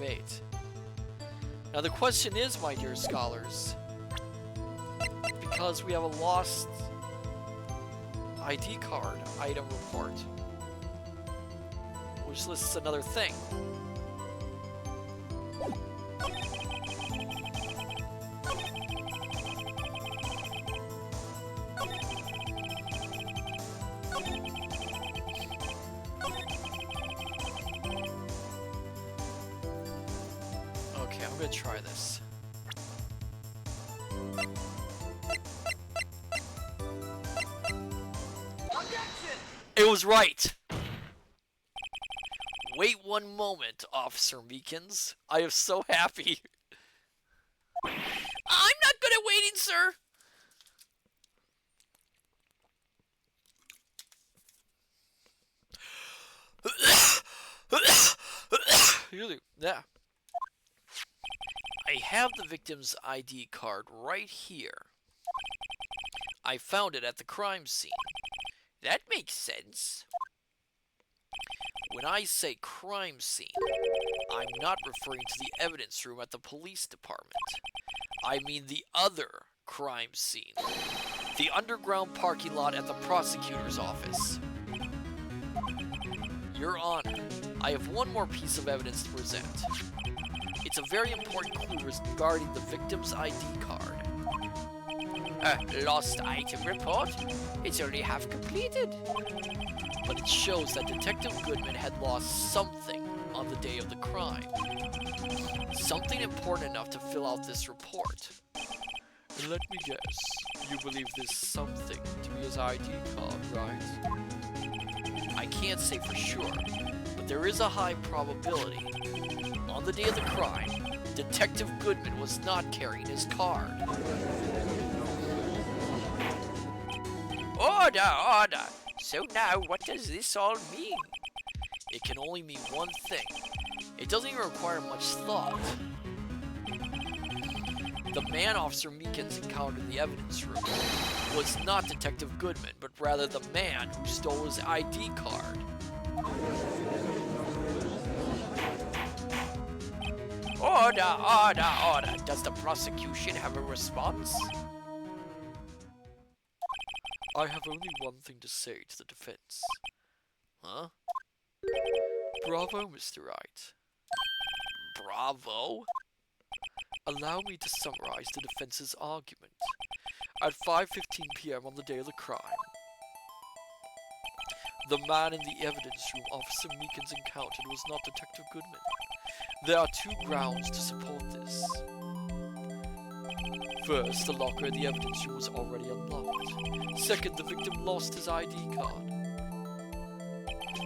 Eight. Now the question is, my dear scholars, because we have a lost ID card item report, which lists another thing. Okay, I'm gonna try this. It was right! Wait one moment, Officer Meekins. I am so happy. I'm not good at waiting, sir. Really? Yeah. I have the victim's ID card right here. I found it at the crime scene. That makes sense. When I say crime scene, I'm not referring to the evidence room at the police department. I mean the other crime scene. The underground parking lot at the prosecutor's office. Your Honor, I have one more piece of evidence to present. It's a very important clue regarding the victim's ID card. Lost item report? It's only half completed. But it shows that Detective Goodman had lost something on the day of the crime. Something important enough to fill out this report. And let me guess, you believe this something to be his ID card, right? I can't say for sure, but there is a high probability. On the day of the crime, Detective Goodman was not carrying his card. Order, order. So now, what does this all mean? It can only mean one thing. It doesn't even require much thought. The man Officer Meekins encountered in the evidence room was not Detective Goodman, but rather the man who stole his ID card. Order, order, order. Does the prosecution have a response? I have only one thing to say to the defense. Huh? Bravo, Mr. Wright. Bravo? Allow me to summarize the defense's argument. At 5:15 p.m. on the day of the crime, the man in the evidence room Officer Meekins encountered was not Detective Goodman. There are two grounds to support this. First, the locker in the evidence room was already unlocked. Second, the victim lost his ID card.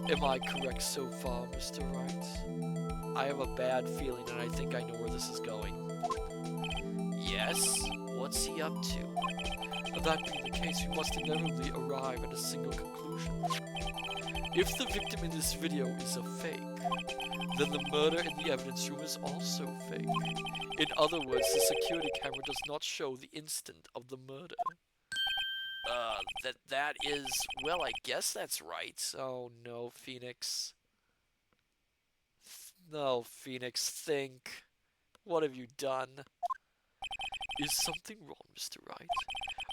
Am I correct so far, Mr. Wright? I have a bad feeling and I think I know where this is going. Yes? What's he up to? That being the case, we must inevitably arrive at a single conclusion. If the victim in this video is a fake, then the murder in the evidence room is also fake. In other words, the security camera does not show the instant of the murder. That is, well, I guess that's right. Oh no, Phoenix. No, Phoenix, think. What have you done? Is something wrong, Mr. Wright?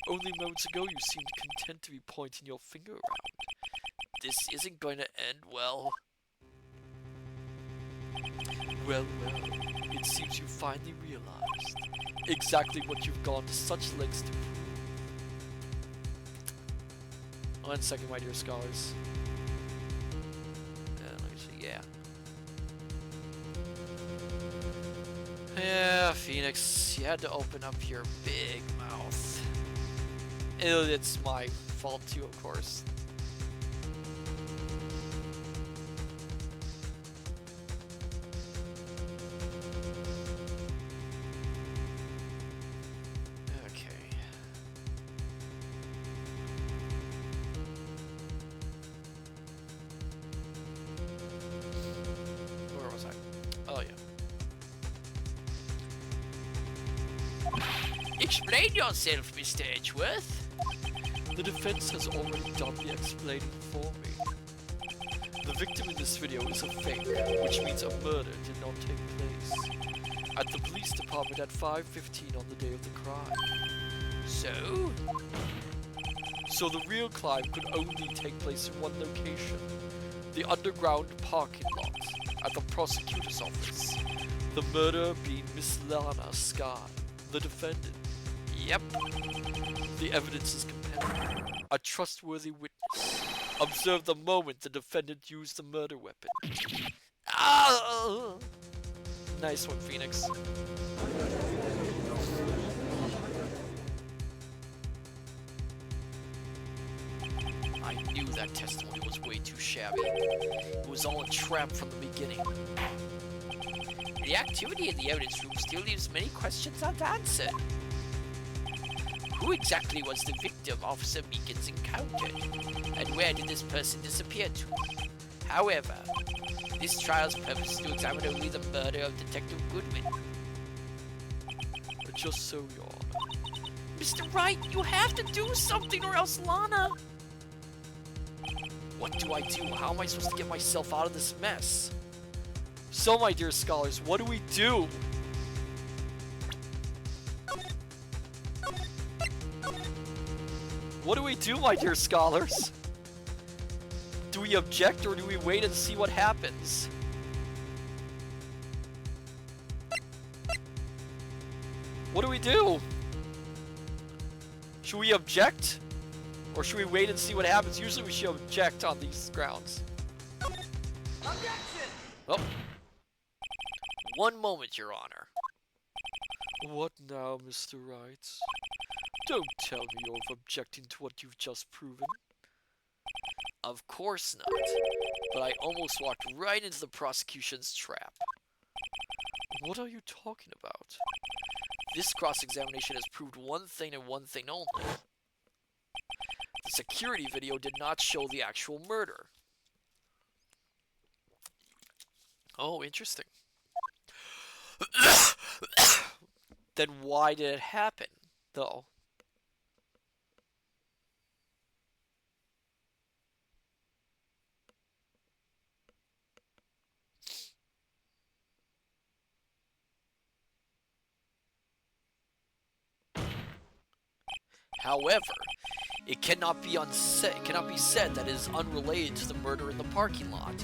Only moments ago you seemed content to be pointing your finger around. This isn't going to end well. Well, it seems you finally realized exactly what you've gone to such lengths to prove. 1 second, my dear scholars. Let me see, yeah. Yeah, Phoenix, you had to open up your big mouth. It's my fault too, of course. Explain yourself, Mr. Edgeworth. The defense has already done the explaining for me. The victim in this video is a fake, which means a murder did not take place at the police department at 5:15 on the day of the crime. So? So the real crime could only take place in one location, the underground parking lot at the prosecutor's office. The murderer being Miss Lana Sky, the defendant. Yep. The evidence is compelling. A trustworthy witness observed the moment the defendant used the murder weapon. Ah! Nice one, Phoenix. I knew that testimony was way too shabby. It was all a trap from the beginning. The activity in the evidence room still leaves many questions unanswered. Who exactly was the victim Officer Meekins encountered? And where did this person disappear to? However, this trial's purpose is to examine only the murder of Detective Goodwin. Just so, Your Honor. Mr. Wright, you have to do something or else Lana... What do I do? How am I supposed to get myself out of this mess? So, my dear scholars, what do we do? What do we do, my dear scholars? Do we object or do we wait and see what happens? What do we do? Should we object? Or should we wait and see what happens? Usually we should object on these grounds. Objection! Oh, One moment, Your Honor. what now, Mr. Wright? Don't tell me you're objecting to what you've just proven. Of course not. But I almost walked right into the prosecution's trap. What are you talking about? This cross-examination has proved one thing and one thing only. The security video did not show the actual murder. Oh, interesting. Then why did it happen, though? However, it cannot be said that it is unrelated to the murder in the parking lot.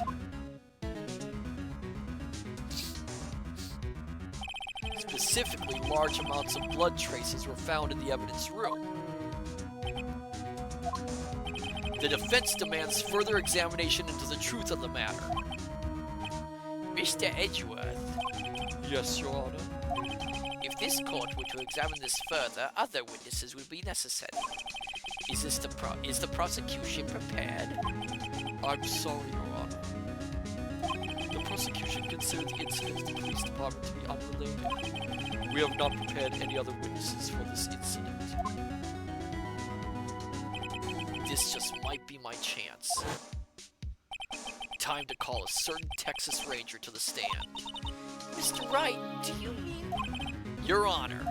Specifically, large amounts of blood traces were found in the evidence room. The defense demands further examination into the truth of the matter. Mr. Edgeworth, Yes, Your Honor. if this court were to examine this further, other witnesses would be necessary. Is the prosecution prepared? I'm sorry, Your Honor. The prosecution considered the incident of the police department to be unrelated. We have not prepared any other witnesses for this incident. This just might be my chance. Time to call a certain Texas Ranger to the stand. Mr. Wright, do you mean... Your Honor,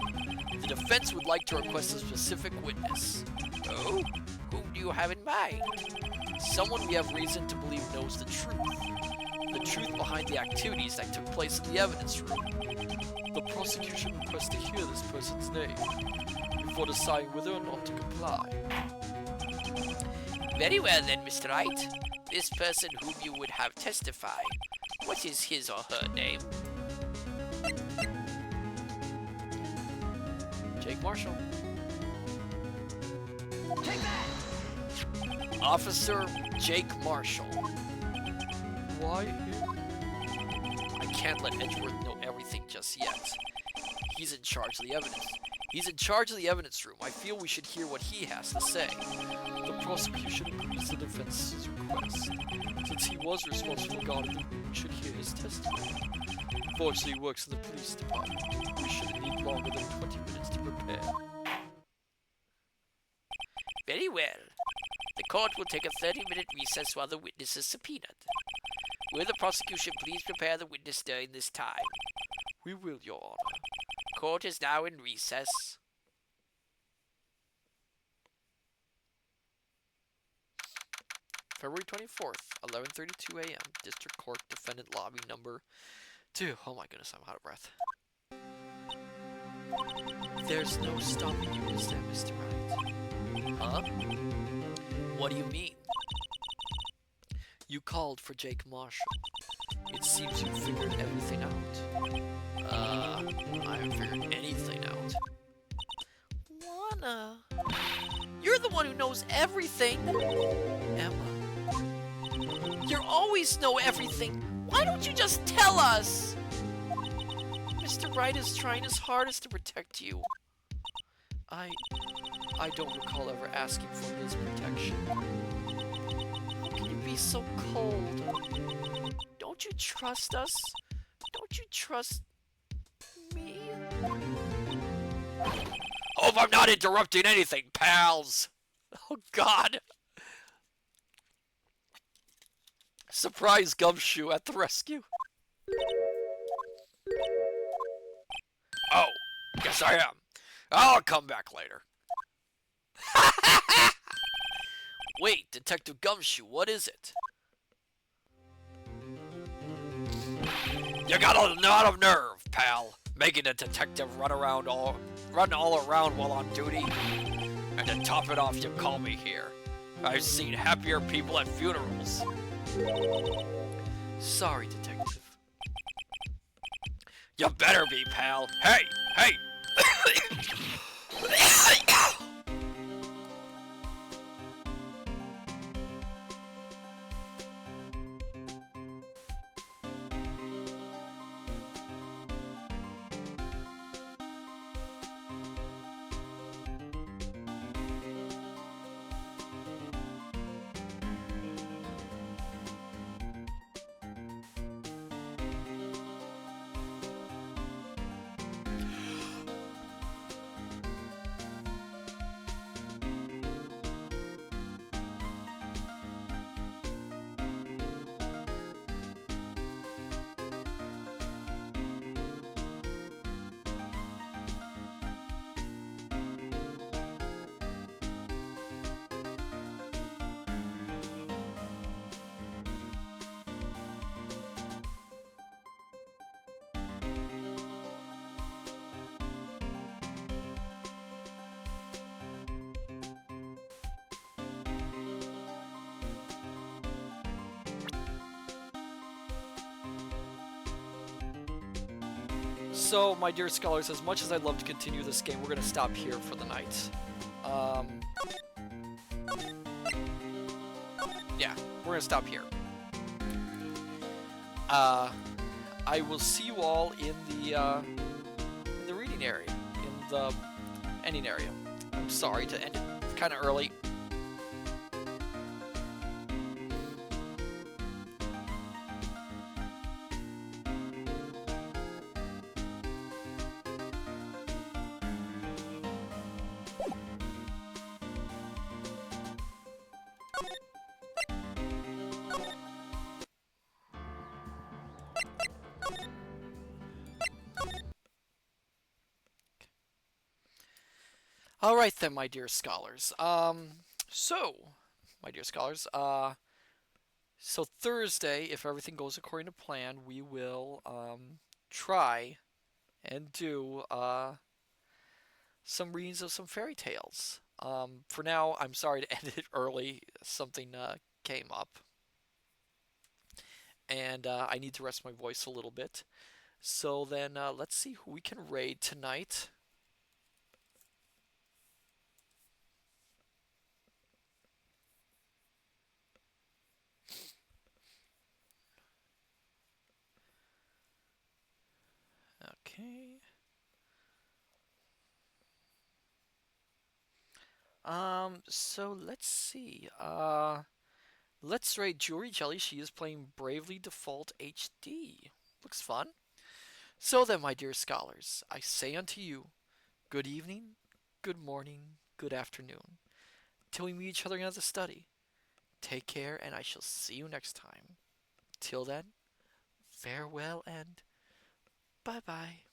the defense would like to request a specific witness. Oh? Whom do you have in mind? Someone we have reason to believe knows the truth. The truth behind the activities that took place in the evidence room. The prosecution requests to hear this person's name before deciding whether or not to comply. Very well then, Mr. Wright. This person whom you would have testify, what is his or her name? Jake Marshall. Take that! Officer Jake Marshall. Why him? I can't let Edgeworth know everything just yet. He's in charge of the evidence. He's in charge of the evidence room. I feel we should hear what he has to say. The prosecution agrees the defense's request. Since he was responsible for guarding the room, we should hear his testimony. Fortunately, he works in the police department. We shouldn't need longer than 20 minutes to prepare. Very well. The court will take a 30-minute recess while the witness is subpoenaed. Will the prosecution please prepare the witness during this time? We will, Your Honor. court is now in recess. February 24th, 11:32 a.m. District Court Defendant Lobby number 2. Oh my goodness, I'm out of breath. There's no stopping you, is there, Mr. Wright? Huh? What do you mean? You called for Jake Marshall. It seems you figured everything out. I haven't figured anything out. Wanna? You're the one who knows everything. Emma, You always know everything. Why don't you just tell us? Mr. Wright is trying his hardest to protect you. I don't recall ever asking for his protection. How can you be so cold? Don't you trust us? Don't you trust me? Hope I'm not interrupting anything, pals. Oh God! Surprise Gumshoe at the rescue. Oh, guess I am. I'll come back later. Wait, Detective Gumshoe, what is it? You got a lot of nerve, pal. Making a detective run all around while on duty. And to top it off, you call me here. I've seen happier people at funerals. Sorry, Detective. You better be, pal. Hey, hey. So, my dear scholars, as much as I'd love to continue this game, we're going to stop here for the night. Yeah, we're going to stop here. I will see you all in the reading area, in the ending area. I'm sorry to end it kind of early. All right then, my dear scholars. So, my dear scholars, so Thursday, if everything goes according to plan, we will try and do some readings of some fairy tales. For now, I'm sorry to end it early. Something came up, and I need to rest my voice a little bit. So then, let's see who we can raid tonight. Okay. So let's see. Let's rate Jewelry Jelly. She is playing Bravely Default HD. Looks fun. So then, my dear scholars, I say unto you, good evening, good morning, good afternoon. Till we meet each other again at the study. Take care, and I shall see you next time. Till then, farewell and bye-bye.